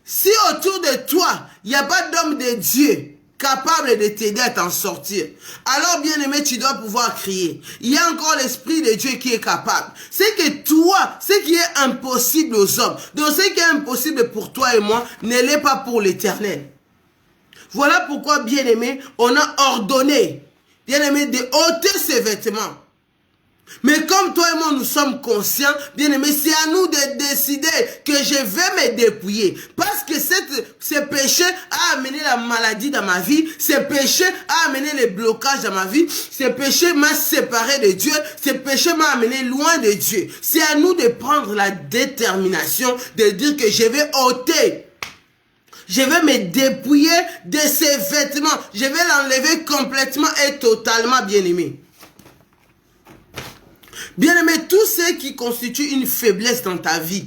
Si autour de toi, il n'y a pas d'homme de Dieu capable de t'aider à t'en sortir, alors bien aimé, tu dois pouvoir crier. Il y a encore l'Esprit de Dieu qui est capable. C'est que toi, ce qui est impossible aux hommes, donc ce qui est impossible pour toi et moi, ne l'est pas pour l'Éternel. Voilà pourquoi, bien aimé, on a ordonné, bien aimé, de ôter ses vêtements. Mais comme toi et moi nous sommes conscients, bien aimé, c'est à nous de décider que je vais me dépouiller. Parce que ce péché a amené la maladie dans ma vie, ce péché a amené les blocages dans ma vie, ce péché m'a séparé de Dieu, ce péché m'a amené loin de Dieu. C'est à nous de prendre la détermination de dire que je vais ôter. Je vais me dépouiller de ces vêtements. Je vais l'enlever complètement et totalement, bien aimé. Bien-aimé, tout ce qui constitue une faiblesse dans ta vie,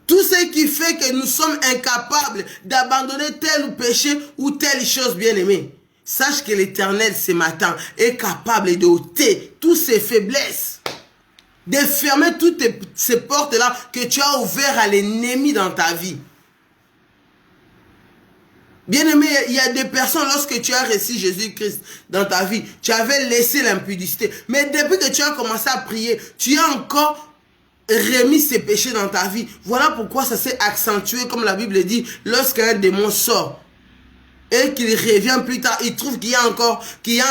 tout ce qui fait que nous sommes incapables d'abandonner tel péché ou telle chose, bien-aimé, sache que l'Éternel ce matin est capable d'ôter toutes ces faiblesses, de fermer toutes ces portes-là que tu as ouvertes à l'ennemi dans ta vie. Bien-aimé, il y a des personnes, lorsque tu as reçu Jésus-Christ dans ta vie, tu avais laissé l'impudicité. Mais depuis que tu as commencé à prier, tu as encore remis ces péchés dans ta vie. Voilà pourquoi ça s'est accentué, comme la Bible dit, lorsqu'un démon sort et qu'il revient plus tard, il trouve qu'il y a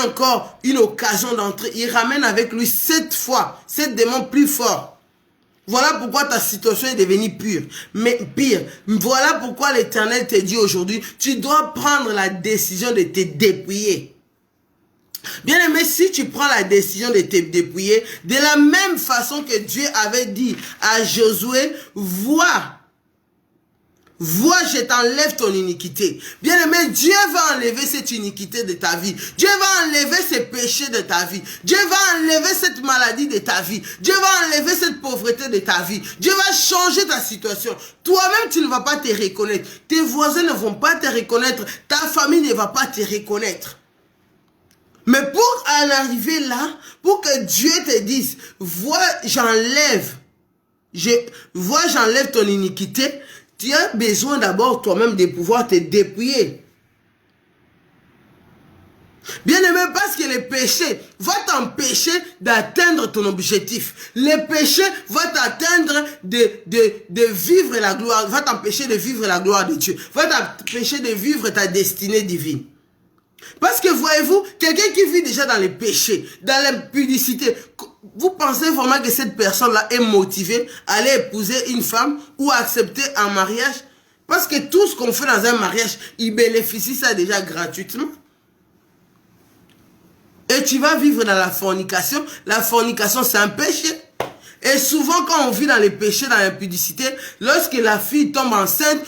encore une occasion d'entrer. Il ramène avec lui 7 fois, 7 démons plus forts. Voilà pourquoi ta situation est devenue pire. Mais pire, voilà pourquoi l'Éternel te dit aujourd'hui, tu dois prendre la décision de te dépouiller. Bien aimé, si tu prends la décision de te dépouiller, de la même façon que Dieu avait dit à Josué, vois, je t'enlève ton iniquité. Bien aimé, Dieu va enlever cette iniquité de ta vie. Dieu va enlever ces péchés de ta vie. Dieu va enlever cette maladie de ta vie. Dieu va enlever cette pauvreté de ta vie. Dieu va changer ta situation. Toi-même, tu ne vas pas te reconnaître. Tes voisins ne vont pas te reconnaître. Ta famille ne va pas te reconnaître. Mais pour en arriver là, pour que Dieu te dise, j'enlève ton iniquité, tu as besoin d'abord toi-même de pouvoir te dépouiller. Bien aimé, parce que le péché va t'empêcher d'atteindre ton objectif. Le péché va t'atteindre de vivre la gloire, va t'empêcher de vivre la gloire de Dieu, va t'empêcher de vivre ta destinée divine. Parce que voyez-vous, quelqu'un qui vit déjà dans les péchés, dans l'impudicité, vous pensez vraiment que cette personne-là est motivée à aller épouser une femme ou à accepter un mariage? Parce que tout ce qu'on fait dans un mariage, il bénéficie ça déjà gratuitement. Et tu vas vivre dans la fornication. La fornication, c'est un péché. Et souvent, quand on vit dans les péchés, dans l'impudicité, lorsque la fille tombe enceinte,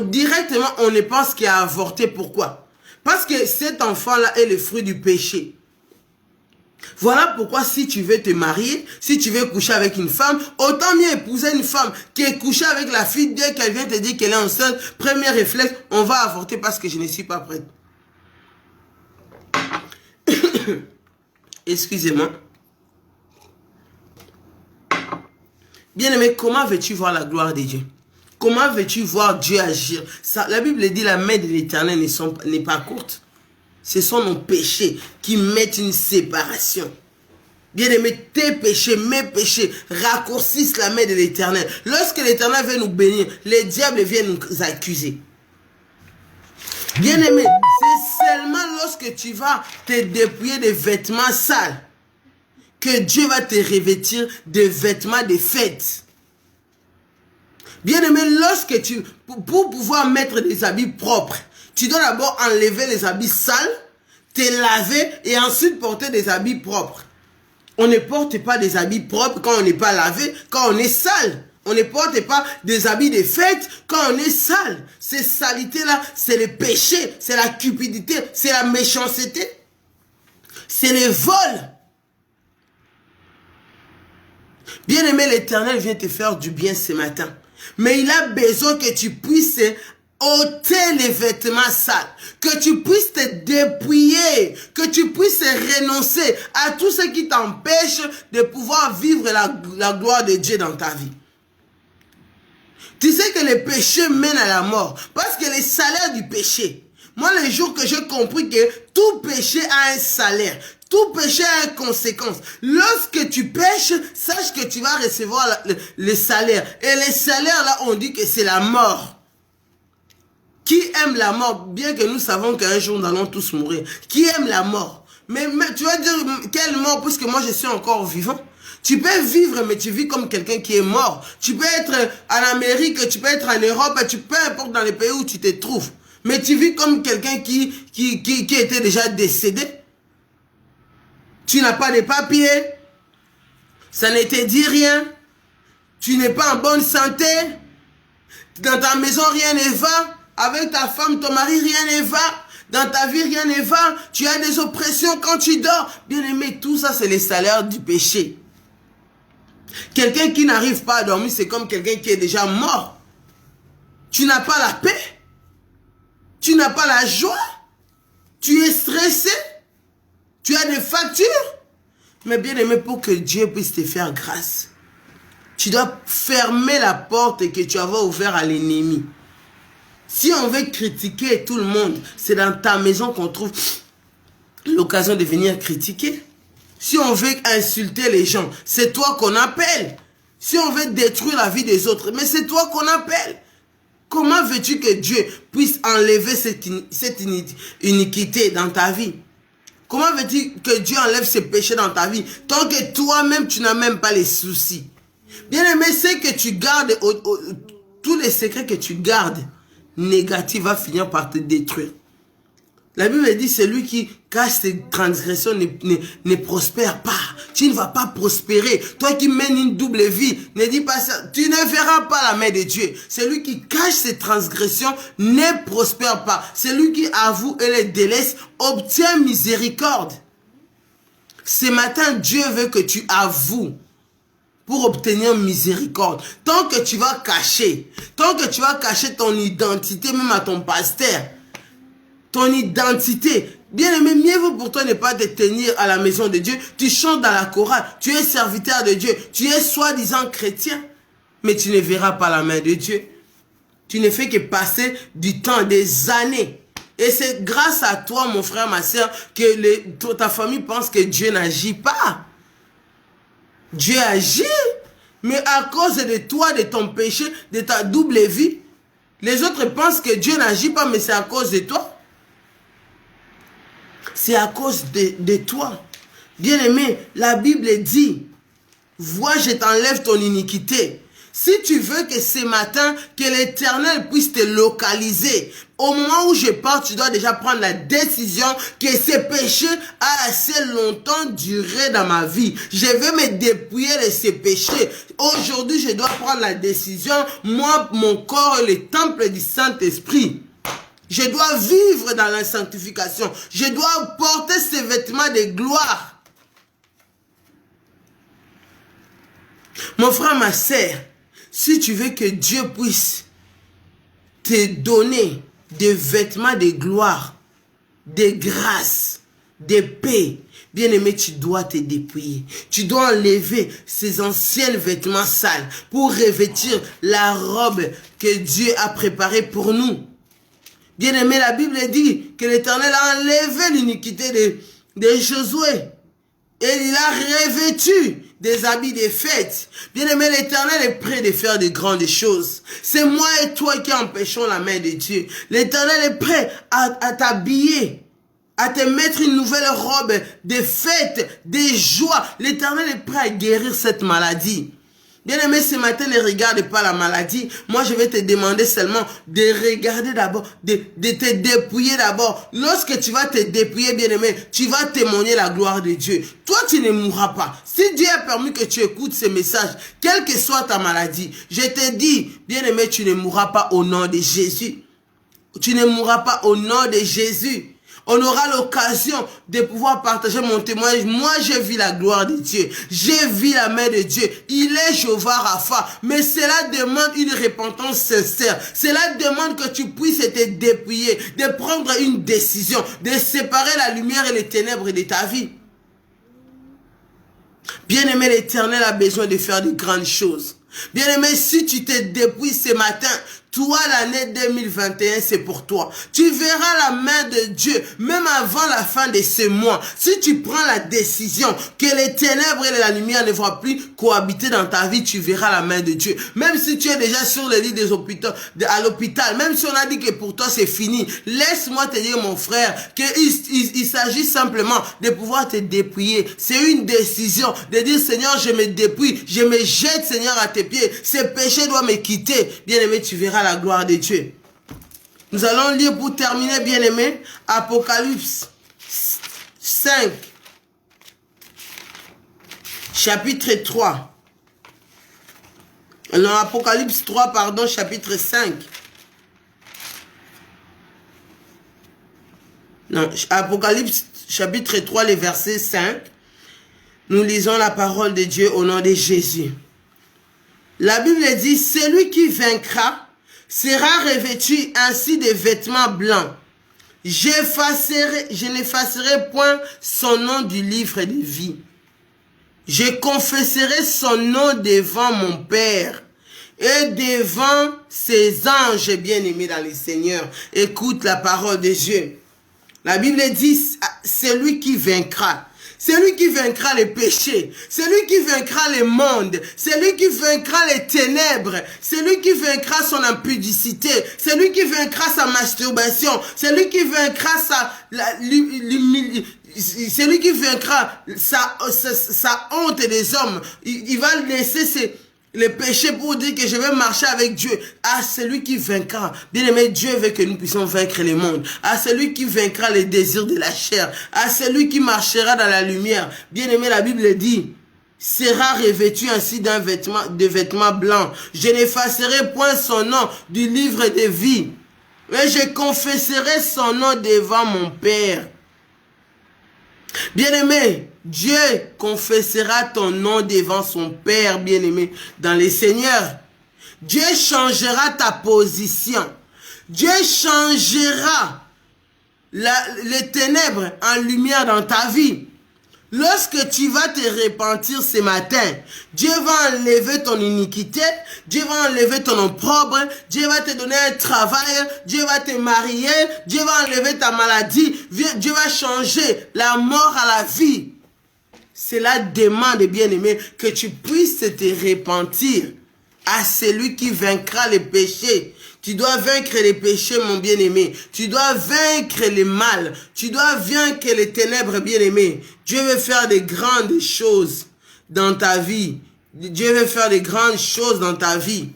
directement, on ne pense qu'elle a avorté. Pourquoi? Parce que cet enfant-là est le fruit du péché. Voilà pourquoi si tu veux te marier, si tu veux coucher avec une femme, autant mieux épouser une femme que coucher avec la fille dès qu'elle vient te dire qu'elle est enceinte. Premier réflexe, on va avorter parce que je ne suis pas prête. Excusez-moi. Bien-aimé, comment veux-tu voir la gloire de Dieu? Comment veux-tu voir Dieu agir? Ça, la Bible dit la main de l'Éternel n'est pas courte. Ce sont nos péchés qui mettent une séparation. Bien-aimé, tes péchés, mes péchés raccourcissent la main de l'Éternel. Lorsque l'Éternel veut nous bénir, les diables viennent nous accuser. Bien-aimé, c'est seulement lorsque tu vas te dépouiller des vêtements sales que Dieu va te revêtir de vêtements de fête. Bien-aimé, lorsque pour pouvoir mettre des habits propres, tu dois d'abord enlever les habits sales, te laver et ensuite porter des habits propres. On ne porte pas des habits propres quand on n'est pas lavé, quand on est sale. On ne porte pas des habits de fête quand on est sale. Ces salités-là, c'est le péché, c'est la cupidité, c'est la méchanceté, c'est le vol. Bien-aimé, l'Éternel vient te faire du bien ce matin. Mais il a besoin que tu puisses ôter les vêtements sales, que tu puisses te dépouiller, que tu puisses renoncer à tout ce qui t'empêche de pouvoir vivre la gloire de Dieu dans ta vie. Tu sais que le péché mène à la mort, parce que le salaire du péché, moi le jour que j'ai compris que tout péché a un salaire, tout péché a une conséquence. Lorsque tu pêches, sache que tu vas recevoir le salaire. Et le salaire là, on dit que c'est la mort. Qui aime la mort, bien que nous savons qu'un jour nous allons tous mourir. Qui aime la mort? Mais tu vas dire, quelle mort, puisque moi je suis encore vivant? Tu peux vivre, mais tu vis comme quelqu'un qui est mort. Tu peux être en Amérique, tu peux être en Europe, tu peux importe dans les pays où tu te trouves. Mais tu vis comme quelqu'un qui était déjà décédé. Tu n'as pas de papiers. Ça ne te dit rien. Tu n'es pas en bonne santé. Dans ta maison, rien ne va. Avec ta femme, ton mari, rien ne va. Dans ta vie, rien ne va. Tu as des oppressions quand tu dors. Bien aimé, tout ça, c'est le salaire du péché. Quelqu'un qui n'arrive pas à dormir, c'est comme quelqu'un qui est déjà mort. Tu n'as pas la paix. Tu n'as pas la joie. Tu es stressé. Tu as des factures. Mais bien aimé, pour que Dieu puisse te faire grâce, tu dois fermer la porte que tu avais ouverte à l'ennemi. Si on veut critiquer tout le monde, c'est dans ta maison qu'on trouve l'occasion de venir critiquer. Si on veut insulter les gens, c'est toi qu'on appelle. Si on veut détruire la vie des autres, mais c'est toi qu'on appelle. Comment veux-tu que Dieu puisse enlever cette iniquité dans ta vie? Comment veux-tu que Dieu enlève ces péchés dans ta vie tant que toi-même, tu n'as même pas les soucis? Bien aimé, c'est que tu gardes, tous les secrets que tu gardes, négatif va finir par te détruire. La Bible dit, celui qui cache ses transgressions ne prospère pas. Tu ne vas pas prospérer. Toi qui mènes une double vie, ne dis pas ça. Tu ne verras pas la main de Dieu. Celui qui cache ses transgressions ne prospère pas. Celui qui avoue et les délaisse obtient miséricorde. Ce matin, Dieu veut que tu avoues pour obtenir miséricorde. Tant que tu vas cacher ton identité même à ton pasteur, ton identité, bien aimé, mieux vaut pour toi ne pas te tenir à la maison de Dieu. Tu chantes dans la chorale, tu es serviteur de Dieu, tu es soi-disant chrétien, mais tu ne verras pas la main de Dieu. Tu ne fais que passer du temps, des années. Et c'est grâce à toi, mon frère, ma soeur, que ta famille pense que Dieu n'agit pas. Dieu agit, mais à cause de toi, de ton péché, de ta double vie, les autres pensent que Dieu n'agit pas, mais c'est à cause de toi. c'est à cause de toi. Bien-aimé, la Bible dit, vois, je t'enlève ton iniquité. Si tu veux que ce matin, que l'Éternel puisse te localiser, au moment où je pars, tu dois déjà prendre la décision que ce péché a assez longtemps duré dans ma vie. Je vais me dépouiller de ces péchés. Aujourd'hui, je dois prendre la décision. Moi, mon corps est le temple du Saint-Esprit. Je dois vivre dans la sanctification. Je dois porter ces vêtements de gloire. Mon frère, ma sœur, si tu veux que Dieu puisse te donner des vêtements de gloire, de grâce, de paix, bien-aimé, tu dois te dépouiller. Tu dois enlever ces anciens vêtements sales pour revêtir la robe que Dieu a préparée pour nous. Bien-aimé, la Bible dit que l'Éternel a enlevé l'iniquité de Josué. Et il a revêtu des habits de fête. Bien-aimé, l'Éternel est prêt de faire de grandes choses. C'est moi et toi qui empêchons la main de Dieu. L'Éternel est prêt à t'habiller, à te mettre une nouvelle robe de fête, de joie. L'Éternel est prêt à guérir cette maladie. Bien-aimé, ce matin, ne regarde pas la maladie. Moi, je vais te demander seulement de regarder d'abord, de te dépouiller d'abord. Lorsque tu vas te dépouiller, bien-aimé, tu vas témoigner la gloire de Dieu. Toi, tu ne mourras pas. Si Dieu a permis que tu écoutes ce message, quelle que soit ta maladie, je te dis, bien-aimé, tu ne mourras pas au nom de Jésus. Tu ne mourras pas au nom de Jésus. On aura l'occasion de pouvoir partager mon témoignage. Moi, j'ai vu la gloire de Dieu. J'ai vu la main de Dieu. Il est Jéhovah Rapha. Mais cela demande une repentance sincère. Cela demande que tu puisses te dépouiller, de prendre une décision, de séparer la lumière et les ténèbres de ta vie. Bien-aimé, l'Éternel a besoin de faire de grandes choses. Bien-aimé, si tu te dépouilles ce matin, toi, l'année 2021, c'est pour toi. Tu verras la main de Dieu, même avant la fin de ce mois. Si tu prends la décision que les ténèbres et la lumière ne vont plus cohabiter dans ta vie, tu verras la main de Dieu. Même si tu es déjà sur le lit des hôpitaux, à l'hôpital, même si on a dit que pour toi c'est fini, laisse-moi te dire, mon frère, qu'il s'agit simplement de pouvoir te dépouiller. C'est une décision de dire, Seigneur, je me dépouille, je me jette, Seigneur, à tes pieds. Ce péché doit me quitter. Bien-aimé, tu verras la gloire de Dieu. Nous allons lire pour terminer, bien-aimé, Apocalypse 5, chapitre 3. Non, Apocalypse 3, pardon, chapitre 5. Non, Apocalypse chapitre 3, le verset 5. Nous lisons la parole de Dieu au nom de Jésus. La Bible dit, celui qui vaincra sera revêtu ainsi de vêtements blancs. Je n'effacerai point son nom du livre de vie. Je confesserai son nom devant mon Père et devant ses anges bien-aimés dans le Seigneur. Écoute la parole de Dieu. La Bible dit, celui qui vaincra. Celui qui vaincra les péchés, celui qui vaincra le monde, celui qui vaincra les ténèbres, celui qui vaincra son impudicité, celui qui vaincra sa masturbation, celui qui vaincra celui qui vaincra sa honte des hommes, il va laisser le péché pour dire que je vais marcher avec Dieu. À celui qui vaincra. Bien-aimé, Dieu veut que nous puissions vaincre le monde. À celui qui vaincra les désirs de la chair. À celui qui marchera dans la lumière. Bien-aimé, la Bible dit, sera revêtu ainsi de vêtements blancs. Je n'effacerai point son nom du livre de vie. Mais je confesserai son nom devant mon Père. Bien-aimé, Dieu confessera ton nom devant son Père bien-aimé dans le Seigneur. Dieu changera ta position. Dieu changera les ténèbres en lumière dans ta vie. Lorsque tu vas te repentir ce matin, Dieu va enlever ton iniquité, Dieu va enlever ton opprobre, Dieu va te donner un travail, Dieu va te marier, Dieu va enlever ta maladie, Dieu va changer la mort à la vie. Cela demande, bien-aimé, que tu puisses te repentir à celui qui vaincra les péchés, Tu dois vaincre les péchés, mon bien-aimé. Tu dois vaincre les mal. Tu dois vaincre les ténèbres, bien-aimé. Dieu veut faire de grandes choses dans ta vie. Dieu veut faire de grandes choses dans ta vie.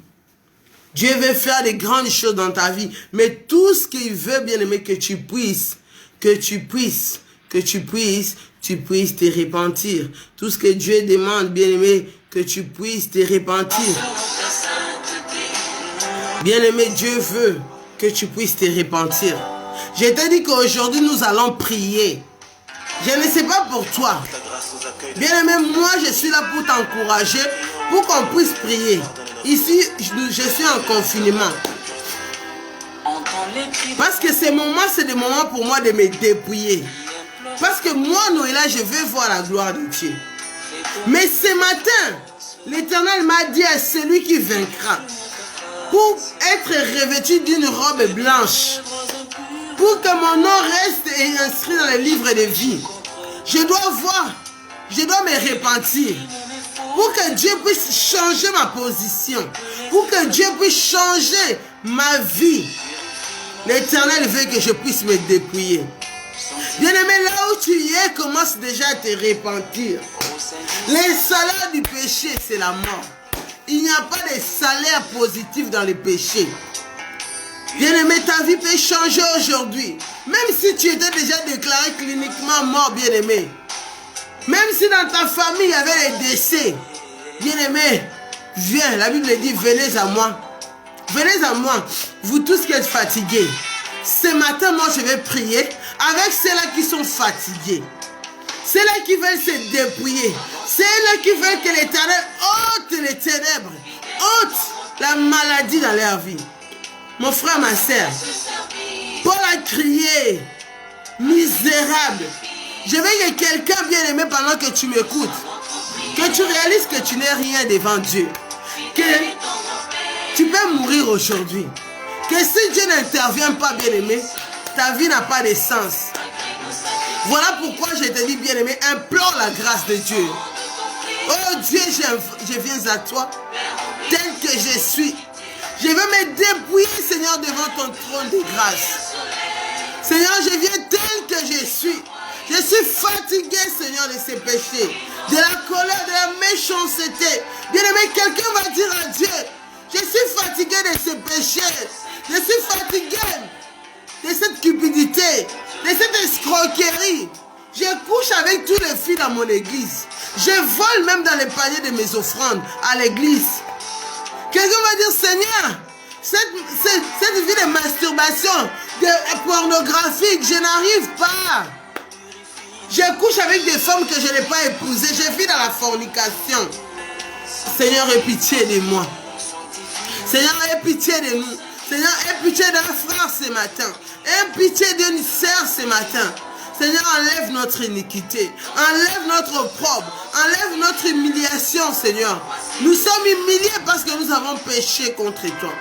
Dieu veut faire de grandes choses dans ta vie. Mais tout ce qu'il veut, bien-aimé, que tu puisses te repentir. Tout ce que Dieu demande, bien-aimé, que tu puisses te repentir. Bien-aimé, Dieu veut que tu puisses te repentir. Je t'ai dit qu'aujourd'hui, nous allons prier. Je ne sais pas pour toi. Bien-aimé, moi, je suis là pour t'encourager, pour qu'on puisse prier. Ici, je suis en confinement. Parce que ces moments, c'est des moments pour moi de me dépouiller. Parce que moi, Noëlla, je veux voir la gloire de Dieu. Mais ce matin, l'Éternel m'a dit à celui qui vaincra, pour être revêtu d'une robe blanche, pour que mon nom reste inscrit dans le livre de vie, je dois voir, je dois me repentir, pour que Dieu puisse changer ma position, pour que Dieu puisse changer ma vie. L'Éternel veut que je puisse me dépouiller. Bien-aimé, là où tu es, commence déjà à te repentir. Les salaires du péché, c'est la mort. Il n'y a pas de salaire positif dans le péché. Bien-aimé, ta vie peut changer aujourd'hui. Même si tu étais déjà déclaré cliniquement mort, bien-aimé. Même si dans ta famille, il y avait des décès. Bien-aimé, viens. La Bible dit, venez à moi. Venez à moi, vous tous qui êtes fatigués. Ce matin, moi, je vais prier avec ceux-là qui sont fatigués. Ceux-là qui veulent se dépouiller. Ceux-là qui veulent que l'Éternel ôte les ténèbres, ôte la maladie dans leur vie. Mon frère, ma soeur, Paul a crié, misérable. Je veux que quelqu'un bien aimé pendant que tu m'écoutes, que tu réalises que tu n'es rien devant Dieu. Que tu peux mourir aujourd'hui. Que si Dieu n'intervient pas, bien-aimé, ta vie n'a pas de sens. Voilà pourquoi je te dis, bien-aimé, implore la grâce de Dieu. Oh Dieu, je viens à toi, tel que je suis. Je veux me dépouiller, Seigneur, devant ton trône de grâce. Seigneur, je viens tel que je suis. Je suis fatigué, Seigneur, de ces péchés, de la colère, de la méchanceté. Bien-aimé, quelqu'un va dire à Dieu, je suis fatigué de ces péchés. Je suis fatigué de cette cupidité, de cette escroquerie. Je couche avec tous les filles dans mon église. Je vole même dans les paniers de mes offrandes à l'église. Quelqu'un va dire, Seigneur, cette vie de masturbation, de pornographique, je n'arrive pas. Je couche avec des femmes que je n'ai pas épousées. Je vis dans la fornication. Seigneur, aie pitié de moi. Seigneur, aie pitié de nous. Seigneur, aie pitié d'un frère ce matin. Aie pitié d'une sœur ce matin. Seigneur, enlève notre iniquité. Enlève notre opprobre. Enlève notre humiliation, Seigneur. Nous sommes humiliés parce que nous avons péché contre toi.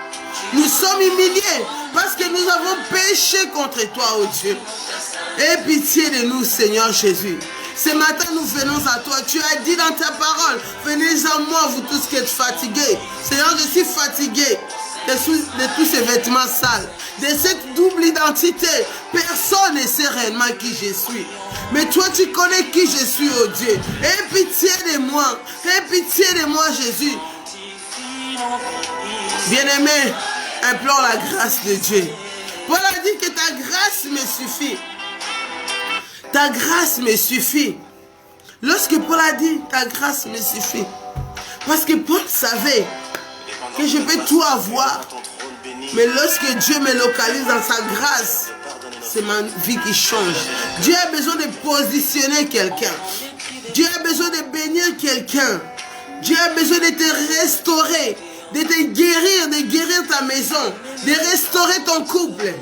Nous sommes humiliés parce que nous avons péché contre toi, oh Dieu. Aie pitié de nous, Seigneur Jésus. Ce matin, nous venons à toi. Tu as dit dans ta parole, venez à moi, vous tous qui êtes fatigués. Seigneur, je suis fatigué de tous ces vêtements sales, de cette double identité. Personne ne sait réellement qui je suis. Mais toi, tu connais qui je suis, oh Dieu. Aie pitié de moi. Aie pitié de moi, Jésus. Bien-aimé, implore la grâce de Dieu. Paul a dit que ta grâce me suffit. Ta grâce me suffit. Lorsque Paul a dit, ta grâce me suffit. Parce que Paul savait que je peux tout avoir. Mais lorsque Dieu me localise dans sa grâce, c'est ma vie qui change. Dieu a besoin de positionner quelqu'un. Dieu a besoin de bénir quelqu'un. Dieu a besoin de te restaurer, de te guérir, de guérir ta maison, de restaurer ton couple.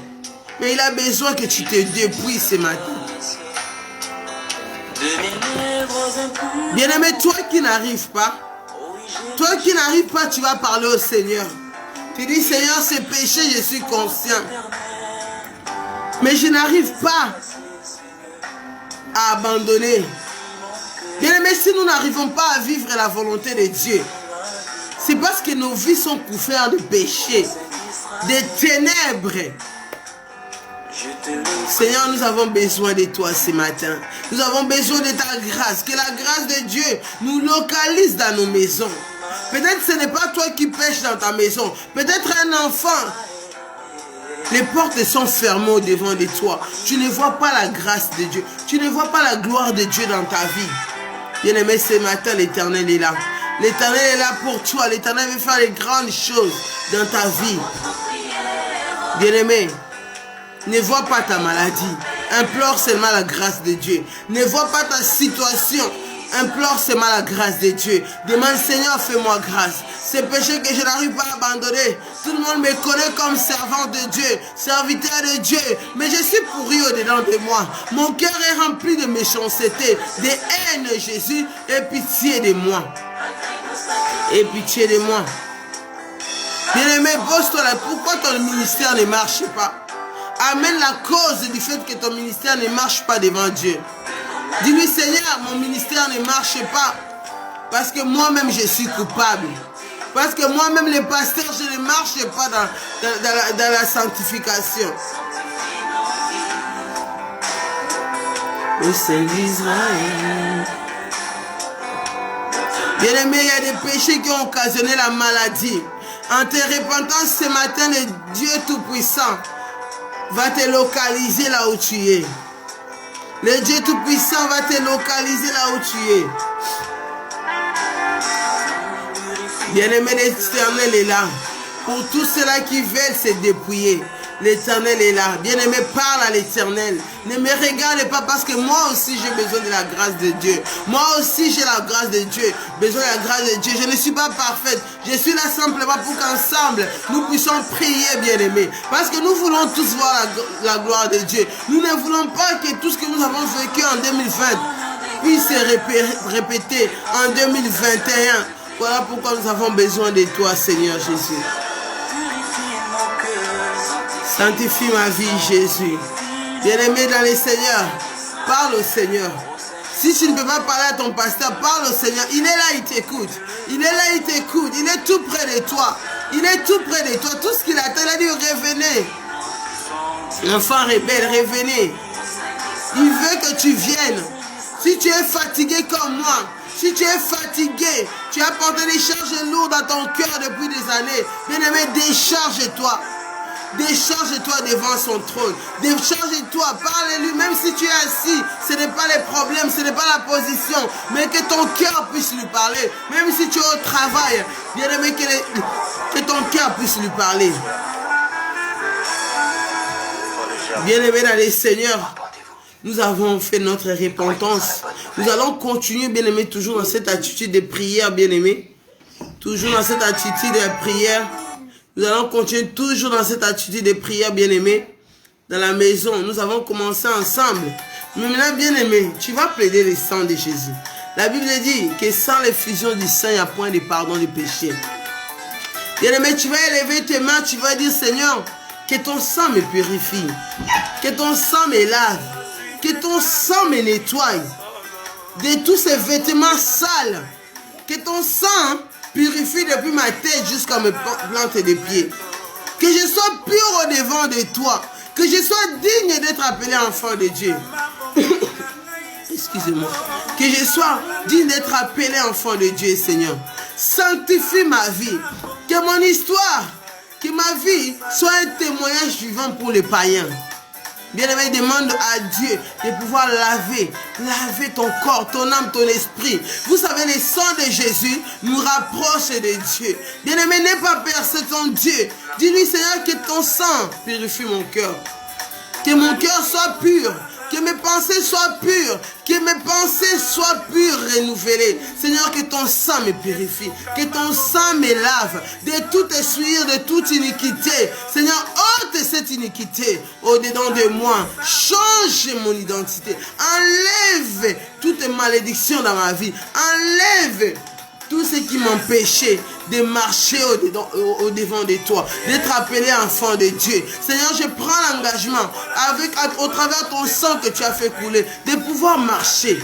Mais il a besoin que tu te dépouilles ce matin. Bien-aimé, toi qui n'arrives pas, tu vas parler au Seigneur. Tu dis, Seigneur, ce péché, je suis conscient. Mais je n'arrive pas à abandonner. Bien-aimé, si nous n'arrivons pas à vivre la volonté de Dieu, c'est parce que nos vies sont couvertes de péché. des ténèbres. Seigneur, nous avons besoin de toi ce matin. Nous avons besoin de ta grâce. Que la grâce de Dieu nous localise dans nos maisons. Peut-être ce n'est pas toi qui pêches dans ta maison. Peut-être un enfant. Les portes sont fermées au devant de toi. Tu ne vois pas la grâce de Dieu. Tu ne vois pas la gloire de Dieu dans ta vie. Bien-aimé, ce matin, l'Éternel est là. L'Éternel est là pour toi. L'Éternel veut faire les grandes choses dans ta vie. Bien-aimé, ne vois pas ta maladie. Implore seulement la grâce de Dieu. Ne vois pas ta situation. Implore seulement la grâce de Dieu. Demande, Seigneur, fais-moi grâce. Ces péchés que je n'arrive pas à abandonner. Tout le monde me connaît comme servant de Dieu, serviteur de Dieu. Mais je suis pourri au-dedans de moi. Mon cœur est rempli de méchanceté, de haine, Jésus. Aie pitié de moi. Aie pitié de moi. Bien-aimé, pose-toi là. Pourquoi ton ministère ne marche pas? Amène la cause du fait que ton ministère ne marche pas devant Dieu. Dis-lui, Seigneur, mon ministère ne marche pas parce que moi-même je suis coupable. Parce que moi-même, les pasteurs, je ne marche pas dans la sanctification. Au Saint d'Israël. Bien-aimé, il y a des péchés qui ont occasionné la maladie. En te repentant ce matin, le Dieu Tout-Puissant va te localiser là où tu es. Le Dieu Tout-Puissant va te localiser là où tu es. Bien-aimé, l'Éternel est là. Pour tous ceux-là qui veulent se dépouiller, l'Éternel est là. Bien-aimé, parle à l'Éternel. Ne me regarde pas parce que moi aussi j'ai besoin de la grâce de Dieu. Moi aussi j'ai la grâce de Dieu. Besoin de la grâce de Dieu. Je ne suis pas parfaite. Je suis là simplement pour qu'ensemble nous puissions prier, bien-aimé. Parce que nous voulons tous voir la gloire de Dieu. Nous ne voulons pas que tout ce que nous avons vécu en 2020 puisse se répéter en 2021. Voilà pourquoi nous avons besoin de toi, Seigneur Jésus. Sanctifie ma vie, Jésus. Bien-aimé dans le Seigneur, parle au Seigneur. Si tu ne peux pas parler à ton pasteur, parle au Seigneur. Il est là, il t'écoute. Il est là, il t'écoute. Il est tout près de toi. Il est tout près de toi. Tout ce qu'il attend, il a dit, revenez. L'enfant rebelle, revenez. Il veut que tu viennes. Si tu es fatigué comme moi, si tu es fatigué, tu as porté des charges lourdes dans ton cœur depuis des années, bien-aimé, décharge-toi. Décharge-toi devant son trône. Décharge-toi, parle-lui, même si tu es assis. Ce n'est pas les problèmes, ce n'est pas la position, mais que ton cœur puisse lui parler. Même si tu es au travail, bien-aimé, que ton cœur puisse lui parler. Bien-aimé dans les seigneurs, nous avons fait notre repentance. Nous allons continuer, bien-aimé, toujours dans cette attitude de prière, bien-aimé. Toujours dans cette attitude de prière. Nous allons continuer toujours dans cette attitude de prière, bien-aimé. Dans la maison, nous avons commencé ensemble. Mais maintenant, bien-aimé, tu vas plaider le sang de Jésus. La Bible dit que sans l'effusion du sang, il n'y a point de pardon du péché. Bien-aimé, tu vas élever tes mains, tu vas dire, Seigneur, que ton sang me purifie. Que ton sang me lave. Que ton sang me nettoie de tous ces vêtements sales. Que ton sang purifie depuis ma tête jusqu'à mes plantes des pieds. Que je sois pur au devant de toi. Que je sois digne d'être appelé enfant de Dieu. Excusez-moi. Que je sois digne d'être appelé enfant de Dieu, Seigneur. Sanctifie ma vie. Que mon histoire, que ma vie soit un témoignage vivant pour les païens. Bien-aimé, demande à Dieu de pouvoir laver ton corps, ton âme, ton esprit. Vous savez, le sang de Jésus nous rapproche de Dieu. Bien-aimé, n'aie pas peur, c'est ton Dieu. Dis-lui, Seigneur, que ton sang purifie mon cœur. Que mon cœur soit pur. Que mes pensées soient pures. Que mes pensées soient pures, renouvelées. Seigneur, que ton sang me purifie. Que ton sang me lave de toute souillure, de toute iniquité. Seigneur, ôte cette iniquité au-dedans de moi. Change mon identité. Enlève toutes les malédictions dans ma vie. Enlève tout ce qui m'empêchait de marcher au devant de toi, d'être appelé enfant de Dieu. Seigneur, je prends l'engagement au travers de ton sang que tu as fait couler, de pouvoir marcher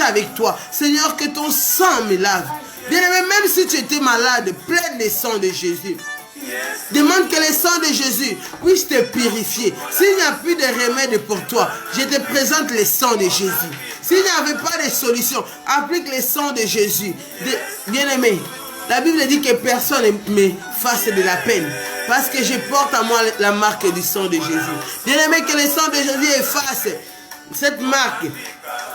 avec toi. Seigneur, que ton sang me lave. Bien-aimé, même si tu étais malade, plaide le sang de Jésus. Demande que le sang de Jésus puisse te purifier. S'il n'y a plus de remède pour toi, je te présente le sang de Jésus. S'il n'y avait pas de solution, applique le sang de Jésus. Bien-aimé, la Bible dit que personne ne me fasse de la peine, parce que je porte à moi la marque du sang de Jésus. Bien-aimé, que le sang de Jésus efface cette marque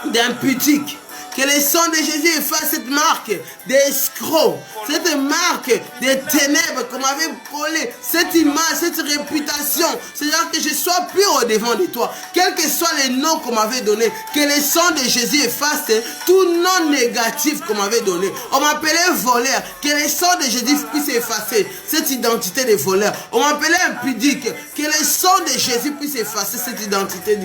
d'impudique. Que le sang de Jésus efface cette marque d'escroc, cette marque de ténèbres qu'on m'avait collée, cette image, cette réputation. C'est-à-dire que je sois pur au devant de toi. Quel que soit les noms qu'on m'avait donné, que le sang de Jésus efface tout nom négatif qu'on m'avait donné. On m'appelait voleur, que le sang de Jésus puisse effacer cette identité de voleur. On m'appelait impudique, que le sang de Jésus puisse effacer cette identité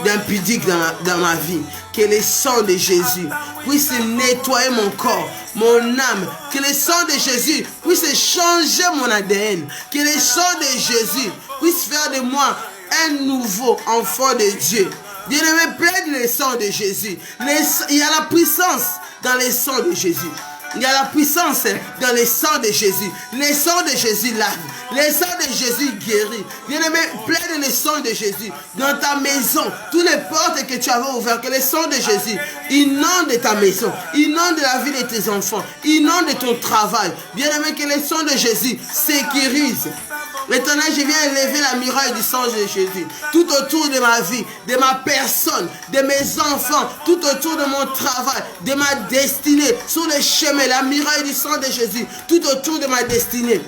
d'impudique dans ma vie. Que le sang de Jésus puisse nettoyer mon corps, mon âme. Que le sang de Jésus puisse changer mon ADN. Que le sang de Jésus puisse faire de moi un nouveau enfant de Dieu. Bien-aimé, plaide le sang de Jésus. Il y a la puissance dans le sang de Jésus. Il y a la puissance dans le sang de Jésus. Le sang de Jésus lave. Le sang de Jésus guérit. Bien-aimé, plaide le sang de Jésus dans ta maison. Toutes les portes que tu avais ouvertes, que le sang de Jésus inonde ta maison, inonde la vie de tes enfants, inonde ton travail. Bien-aimé, que le sang de Jésus sécurise. Maintenant, je viens élever la muraille du sang de Jésus tout autour de ma vie, de ma personne, de mes enfants, tout autour de mon travail, de ma destinée, sur le chemin, la muraille du sang de Jésus, tout autour de ma destinée.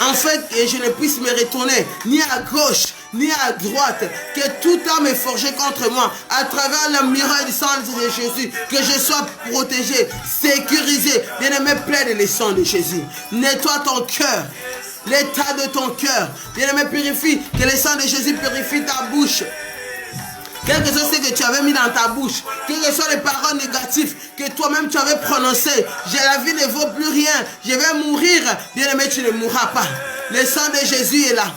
En fait, que je ne puisse me retourner ni à gauche, ni à droite, que tout âme est forgé contre moi, à travers la muraille du sang de Jésus, que je sois protégé, sécurisé. Bien-aimé, plaide le sang de Jésus. Nettoie ton cœur. L'état de ton cœur. Bien-aimé, purifie. Que le sang de Jésus purifie ta bouche. Quel que soit ce que tu avais mis dans ta bouche, quelles que soient les paroles négatives que toi-même tu avais prononcées, la vie ne vaut plus rien, je vais mourir. Bien-aimé, tu ne mourras pas. Le sang de Jésus est là.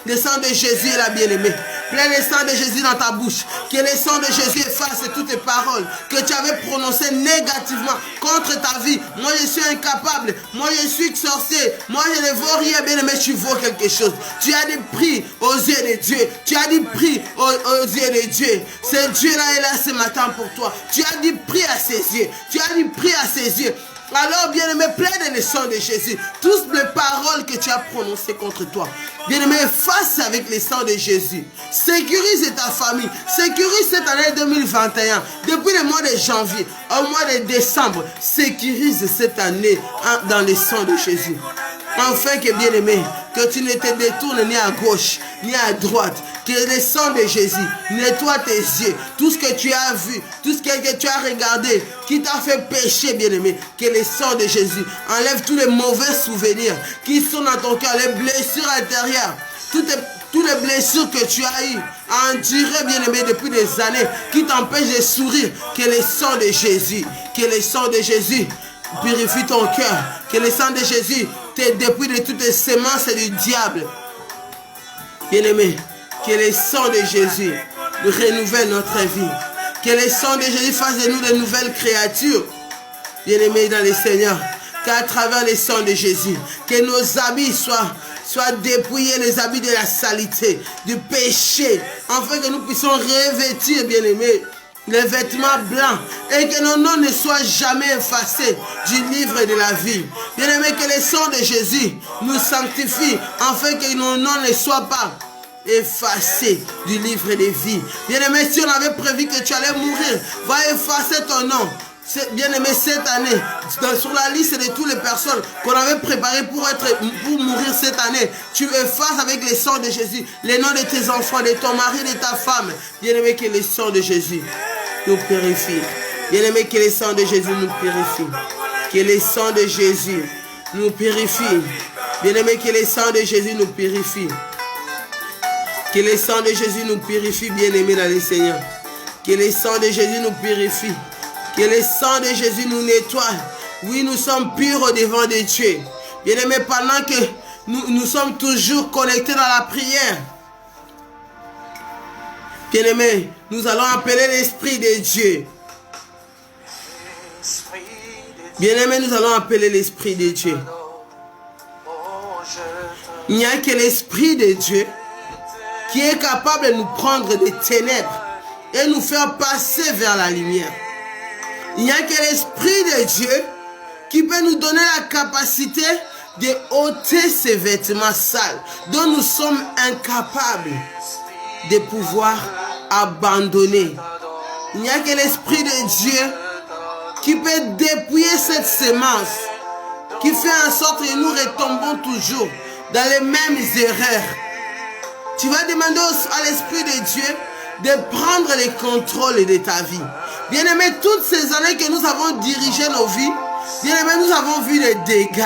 Le sang de Jésus est là, bien-aimé. Plein le sang de Jésus dans ta bouche. Que le sang de Jésus efface toutes tes paroles que tu avais prononcées négativement contre ta vie. Moi, je suis incapable. Moi, je suis sorcier. Moi, je ne vaux rien, bien-aimé. Tu vaux quelque chose. Tu as des prix aux yeux de Dieu. Tu as des prix aux yeux de Dieu. Ce Dieu-là est là ce matin pour toi. Tu as du prix à ses yeux. Tu as du prix à ses yeux. Alors, bien-aimé, plaide le sang de Jésus. Toutes les paroles que tu as prononcées contre toi, bien-aimé, efface avec le sang de Jésus. Sécurise ta famille. Sécurise cette année 2021. Depuis le mois de janvier au mois de décembre, sécurise cette année dans le sang de Jésus. Enfin que, bien-aimé, que tu ne te détournes ni à gauche, ni à droite. Que le sang de Jésus nettoie tes yeux. Tout ce que tu as vu, tout ce que tu as regardé, qui t'a fait pécher, bien-aimé. Que le sang de Jésus enlève tous les mauvais souvenirs qui sont dans ton cœur, les blessures intérieures. Toutes les blessures que tu as eues à endurer, bien-aimé, depuis des années, qui t'empêchent de sourire. Que le sang de Jésus, que le sang de Jésus purifie ton cœur. Que le sang de Jésus te dépouille de toutes les semences du diable. Bien-aimé, que le sang de Jésus renouvelle notre vie. Que le sang de Jésus fasse de nous de nouvelles créatures. Bien-aimés dans le Seigneur, qu'à travers le sang de Jésus, que nos habits soient dépouillés, les habits de la saleté, du péché, afin que nous puissions revêtir, bien-aimés, les vêtements blancs, et que nos noms ne soient jamais effacés du livre de la vie. Bien-aimés, que le sang de Jésus nous sanctifie, afin que nos noms ne soient pas effacés du livre de vie. Bien-aimé, si on avait prévu que tu allais mourir, va effacer ton nom. Bien-aimé, cette année, sur la liste de toutes les personnes qu'on avait préparées pour mourir cette année, tu effaces avec le sang de Jésus les noms de tes enfants, de ton mari, de ta femme. Bien-aimé, que le sang de Jésus nous purifie. Bien-aimé, que le sang de Jésus nous purifie. Que le sang de Jésus nous purifie. Bien-aimé, que le sang de Jésus nous purifie. Que le sang de Jésus nous purifie, bien-aimé dans le Seigneur. Que le sang de Jésus nous purifie. Que le sang de Jésus nous nettoie. Oui, nous sommes purs au devant de Dieu. Bien-aimé, pendant que nous sommes toujours connectés dans la prière. Bien-aimé, nous allons appeler l'Esprit de Dieu. Bien-aimé, nous allons appeler l'Esprit de Dieu. Il n'y a que l'Esprit de Dieu qui est capable de nous prendre des ténèbres et nous faire passer vers la lumière. Il n'y a que l'Esprit de Dieu qui peut nous donner la capacité de ôter ces vêtements sales dont nous sommes incapables de pouvoir abandonner. Il n'y a que l'Esprit de Dieu qui peut dépouiller cette sémence qui fait en sorte que nous retombons toujours dans les mêmes erreurs. Tu vas demander à l'Esprit de Dieu de prendre le contrôle de ta vie. Bien-aimé, toutes ces années que nous avons dirigé nos vies, bien-aimé, nous avons vu les dégâts.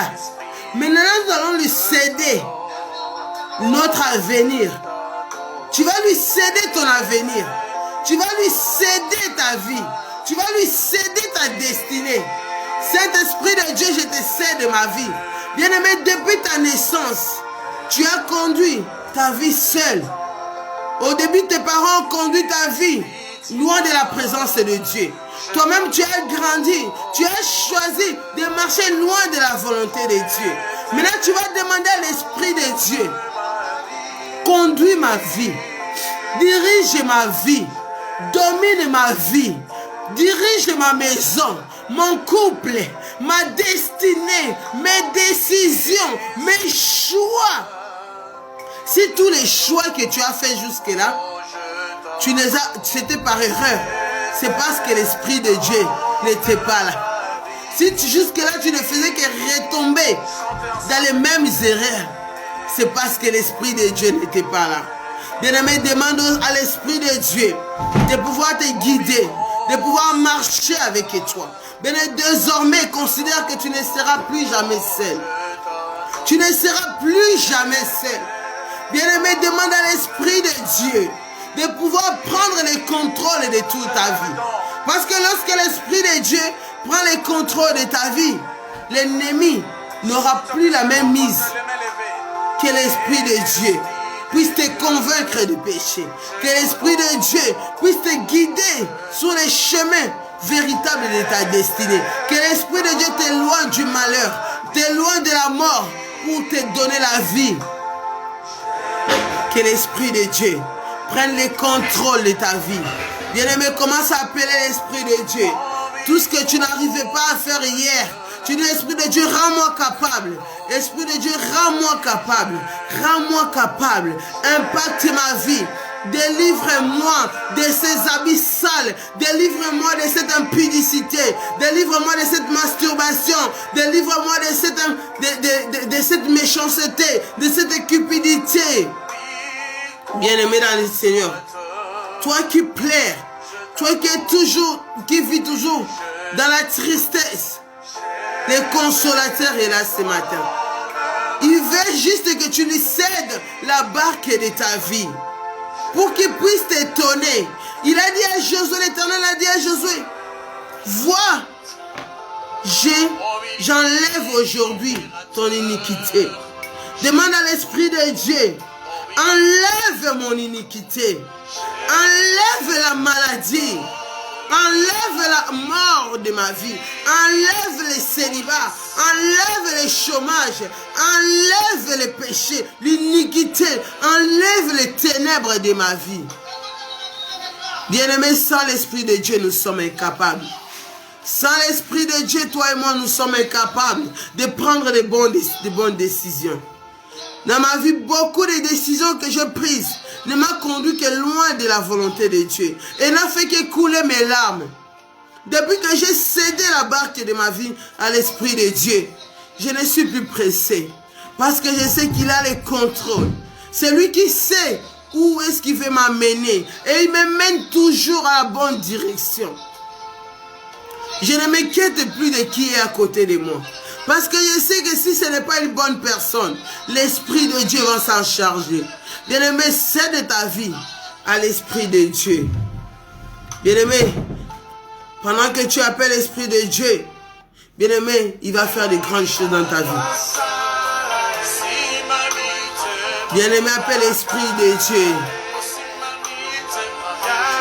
Maintenant, nous allons lui céder notre avenir. Tu vas lui céder ton avenir. Tu vas lui céder ta vie. Tu vas lui céder ta destinée. Saint-Esprit de Dieu, je te cède ma vie. Bien-aimé, depuis ta naissance, tu as conduit ta vie seule. Au début, tes parents ont conduit ta vie loin de la présence de Dieu. Toi-même, tu as grandi. Tu as choisi de marcher loin de la volonté de Dieu. Maintenant, tu vas demander à l'Esprit de Dieu. Conduis ma vie. Dirige ma vie. Domine ma vie. Dirige ma maison. Mon couple. Ma destinée. Mes décisions. Mes choix. Si tous les choix que tu as fait jusque-là, c'était par erreur. C'est parce que l'Esprit de Dieu n'était pas là. Si jusque-là, tu ne faisais que retomber dans les mêmes erreurs, c'est parce que l'Esprit de Dieu n'était pas là. Bien-aimé, demande à l'Esprit de Dieu de pouvoir te guider, de pouvoir marcher avec toi. Bien-aimé, désormais, considère que tu ne seras plus jamais seul. Tu ne seras plus jamais seul. Bien-aimé, demande à l'Esprit de Dieu de pouvoir prendre le contrôle de toute ta vie. Parce que lorsque l'Esprit de Dieu prend le contrôle de ta vie, l'ennemi n'aura plus la même mise que l'Esprit de Dieu puisse te convaincre de péché. Que l'Esprit de Dieu puisse te guider sur les chemins véritables de ta destinée. Que l'Esprit de Dieu t'éloigne du malheur, t'éloigne de la mort pour te donner la vie. Que l'Esprit de Dieu prenne le contrôle de ta vie. Bien-aimé, commence à appeler l'Esprit de Dieu. Tout ce que tu n'arrivais pas à faire hier, tu dis, Esprit de Dieu, rends-moi capable. Esprit de Dieu, rends-moi capable. Rends-moi capable. Impacte ma vie. Délivre-moi de ces habits sales. Délivre-moi de cette impudicité. Délivre-moi de cette masturbation. Délivre-moi de cette méchanceté, de cette cupidité. Bien-aimé dans le Seigneur, toi qui pleures, toi qui vis toujours dans la tristesse, le consolateur est là ce matin. Il veut juste que tu lui cèdes la barque de ta vie pour qu'il puisse t'étonner. Il a dit à Josué, l'Éternel a dit à Josué, vois, j'enlève aujourd'hui ton iniquité. Demande à l'Esprit de Dieu. Enlève mon iniquité. Enlève la maladie. Enlève la mort de ma vie. Enlève les célibats. Enlève le chômage. Enlève les péchés, l'iniquité. Enlève les ténèbres de ma vie. Bien-aimés, sans l'Esprit de Dieu, nous sommes incapables. Sans l'Esprit de Dieu, toi et moi, nous sommes incapables de prendre de bonnes décisions. Dans ma vie, beaucoup de décisions que j'ai prises ne m'ont conduit que loin de la volonté de Dieu. Et n'a fait que couler mes larmes. Depuis que j'ai cédé la barque de ma vie à l'Esprit de Dieu, je ne suis plus pressé. Parce que je sais qu'il a le contrôle. C'est lui qui sait où est-ce qu'il veut m'amener. Et il me mène toujours à la bonne direction. Je ne m'inquiète plus de qui est à côté de moi. Parce que je sais que si ce n'est pas une bonne personne, l'Esprit de Dieu va s'en charger. Bien-aimé, cède ta vie à l'Esprit de Dieu. Bien-aimé, pendant que tu appelles l'Esprit de Dieu, bien-aimé, il va faire de grandes choses dans ta vie. Bien-aimé, appelle l'Esprit de Dieu.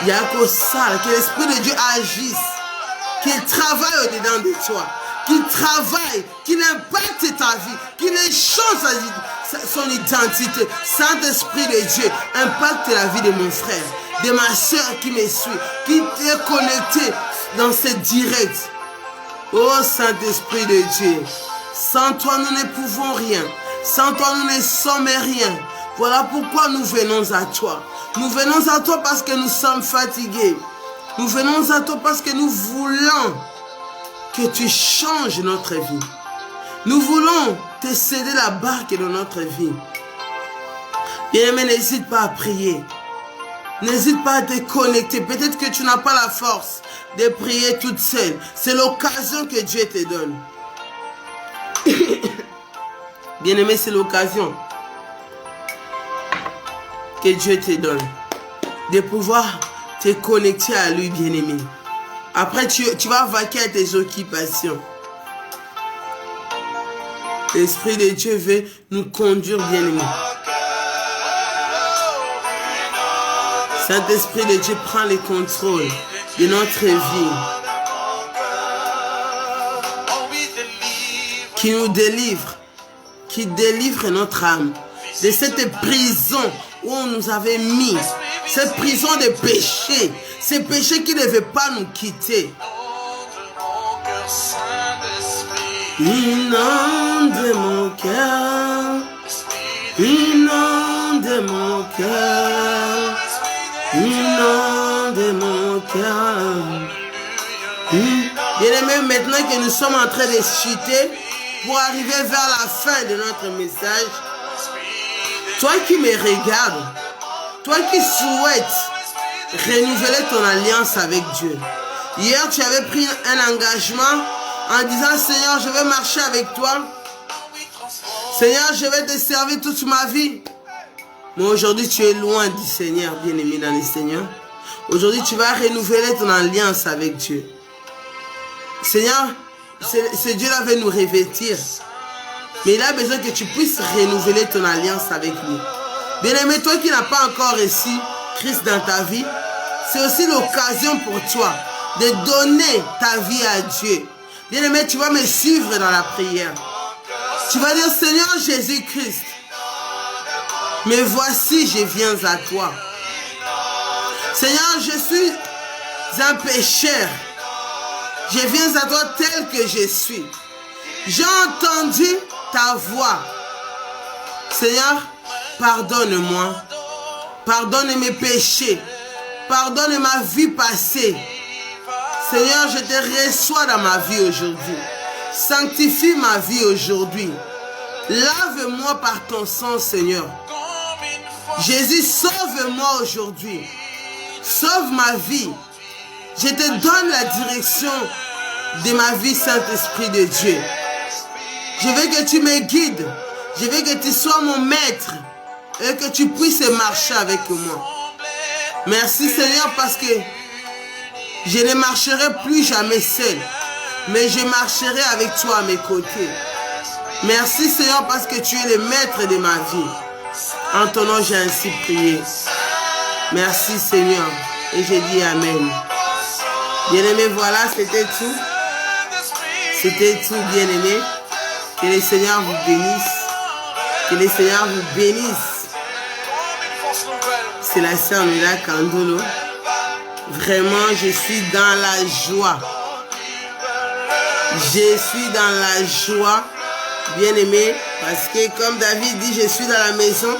Il y a que ça, que l'Esprit de Dieu agisse, qu'il travaille au-dedans de toi. qui travaille, qui impacte ta vie, qui ne change son identité. Saint-Esprit de Dieu, impacte la vie de mon frère, de ma soeur qui me suit, qui est connecté dans cette direct. Oh Saint-Esprit de Dieu, sans toi nous ne pouvons rien, sans toi nous ne sommes rien. Voilà pourquoi nous venons à toi. Nous venons à toi parce que nous sommes fatigués. Nous venons à toi parce que nous voulons que tu changes notre vie. Nous voulons te céder la barque de notre vie. Bien-aimé, n'hésite pas à prier. N'hésite pas à te connecter. Peut-être que tu n'as pas la force de prier toute seule. C'est l'occasion que Dieu te donne. Bien-aimé, c'est l'occasion que Dieu te donne de pouvoir te connecter à lui, bien-aimé. Après, tu vas vaquer à tes occupations. L'Esprit de Dieu veut nous conduire, bien-aimé. Saint-Esprit de Dieu prend le contrôle de notre vie. Qui nous délivre. Qui délivre notre âme de cette prison où on nous avait mis. Cette prison de péché. Ces péchés qui ne veulent pas nous quitter. Inonde mon cœur. Inonde mon cœur. Inonde mon cœur. Bien-aimés, maintenant que nous sommes en train de chuter pour arriver vers la fin de notre message, toi qui me regardes, toi qui souhaites renouveler ton alliance avec Dieu. Hier, tu avais pris un engagement en disant, Seigneur, je vais marcher avec toi. Seigneur, je vais te servir toute ma vie. Mais aujourd'hui, tu es loin du Seigneur, bien-aimé dans le Seigneur. Aujourd'hui, tu vas renouveler ton alliance avec Dieu. Seigneur, ce Dieu-là veut nous revêtir. Mais il a besoin que tu puisses renouveler ton alliance avec lui. Bien-aimé, toi qui n'as pas encore reçu Christ dans ta vie, c'est aussi l'occasion pour toi de donner ta vie à Dieu. Bien-aimé, tu vas me suivre dans la prière. Tu vas dire, Seigneur Jésus-Christ, mais voici, je viens à toi. Seigneur, je suis un pécheur. Je viens à toi tel que je suis. J'ai entendu ta voix. Seigneur, pardonne-moi. Pardonne mes péchés. Pardonne ma vie passée. Seigneur, je te reçois dans ma vie aujourd'hui. Sanctifie ma vie aujourd'hui. Lave-moi par ton sang, Seigneur. Jésus, sauve-moi aujourd'hui. Sauve ma vie. Je te donne la direction de ma vie, Saint-Esprit de Dieu. Je veux que tu me guides. Je veux que tu sois mon maître et que tu puisses marcher avec moi. Merci, Seigneur, parce que je ne marcherai plus jamais seul, mais je marcherai avec toi à mes côtés. Merci, Seigneur, parce que tu es le maître de ma vie. En ton nom, j'ai ainsi prié. Merci, Seigneur. Et j'ai dit Amen. Bien-aimés, voilà, c'était tout. C'était tout, bien-aimés. Que le Seigneur vous bénisse. Que le Seigneur vous bénisse. C'est la sœur Mila Kandolo. Vraiment, je suis dans la joie. Je suis dans la joie, bien-aimé. Parce que comme David dit, je suis dans la maison.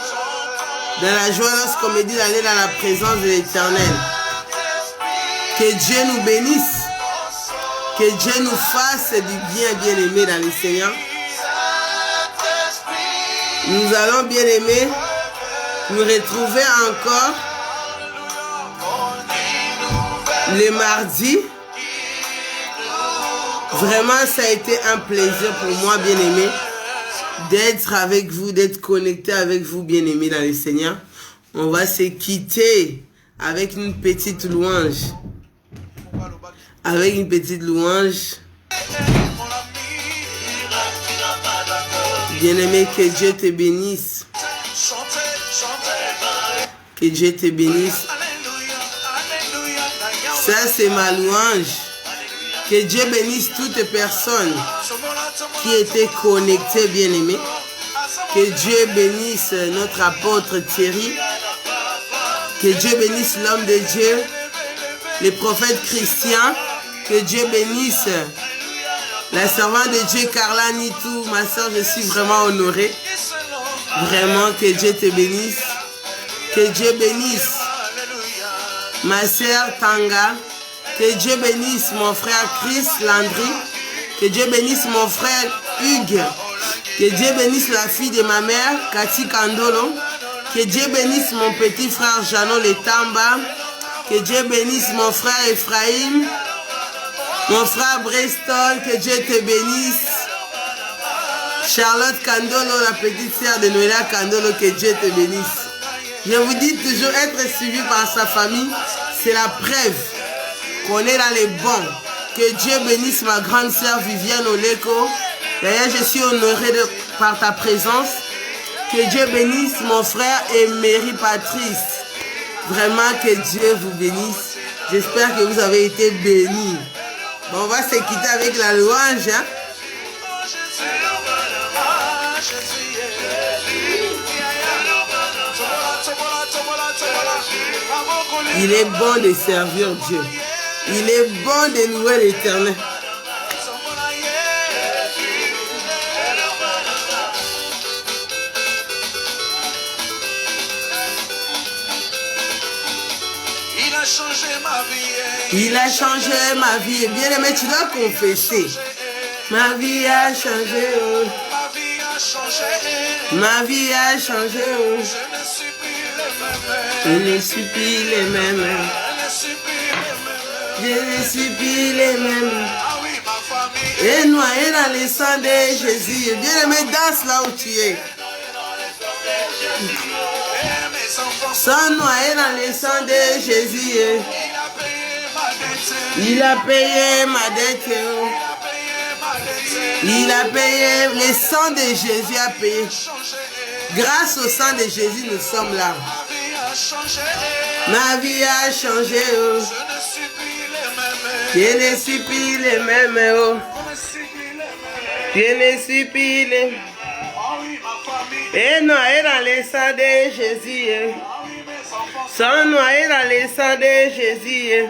Dans la joie lorsqu'on me dit d'aller dans la présence de l'Éternel. Que Dieu nous bénisse. Que Dieu nous fasse du bien, bien-aimé dans le Seigneur. Nous allons, bien-aimés, nous retrouver encore le mardi. Vraiment, ça a été un plaisir pour moi, bien-aimé, d'être avec vous, d'être connecté avec vous, bien-aimé dans le Seigneur. On va se quitter avec une petite louange. Avec une petite louange. Bien-aimé, que Dieu te bénisse. Que Dieu te bénisse. Ça, c'est ma louange. Que Dieu bénisse toutes les personnes qui étaient connectées, bien-aimés. Que Dieu bénisse notre apôtre Thierry. Que Dieu bénisse l'homme de Dieu, les prophètes chrétiens. Que Dieu bénisse la servante de Dieu, Carla Nitou. Ma soeur, je suis vraiment honorée. Vraiment, que Dieu te bénisse. Que Dieu bénisse ma soeur Tanga. Que Dieu bénisse mon frère Chris Landry. Que Dieu bénisse mon frère Hugues. Que Dieu bénisse la fille de ma mère, Cathy Kandolo. Que Dieu bénisse mon petit frère Jano Letamba. Que Dieu bénisse mon frère Ephraim. Mon frère Breston, que Dieu te bénisse. Charlotte Kandolo, la petite sœur de Noéla Kandolo, que Dieu te bénisse. Je vous dis toujours, être suivi par sa famille, c'est la preuve qu'on est dans les bons. Que Dieu bénisse ma grande sœur Viviane Oleko. D'ailleurs, je suis honorée par ta présence. Que Dieu bénisse mon frère Emery Patrice. Vraiment que Dieu vous bénisse. J'espère que vous avez été bénis. Bon, on va se quitter avec la louange. Hein? Il est bon de servir Dieu. Il est bon de louer l'Éternel. Il a changé ma vie. Bien aimé, tu dois confesser. Ma vie a changé. Oh. Ma vie a changé. Oh. Je ne suis plus les mêmes. Je ne suis plus les mêmes. Et noyé dans le sang de Jésus. Bien aimé, danse là où tu es. Sans noyer dans le sang de Jésus. Il a payé ma dette. Il a payé, le sang de Jésus a payé. Grâce au sang de Jésus, nous sommes là. Ma vie a changé. Oh. Je ne suis plus les mêmes. Oh. Je ne suis plus les mêmes. Et noyé dans le sang de Jésus. Sans noyer dans le sang de Jésus.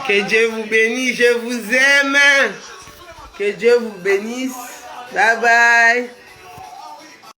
Que Dieu vous bénisse, je vous aime. Que Dieu vous bénisse. Bye bye.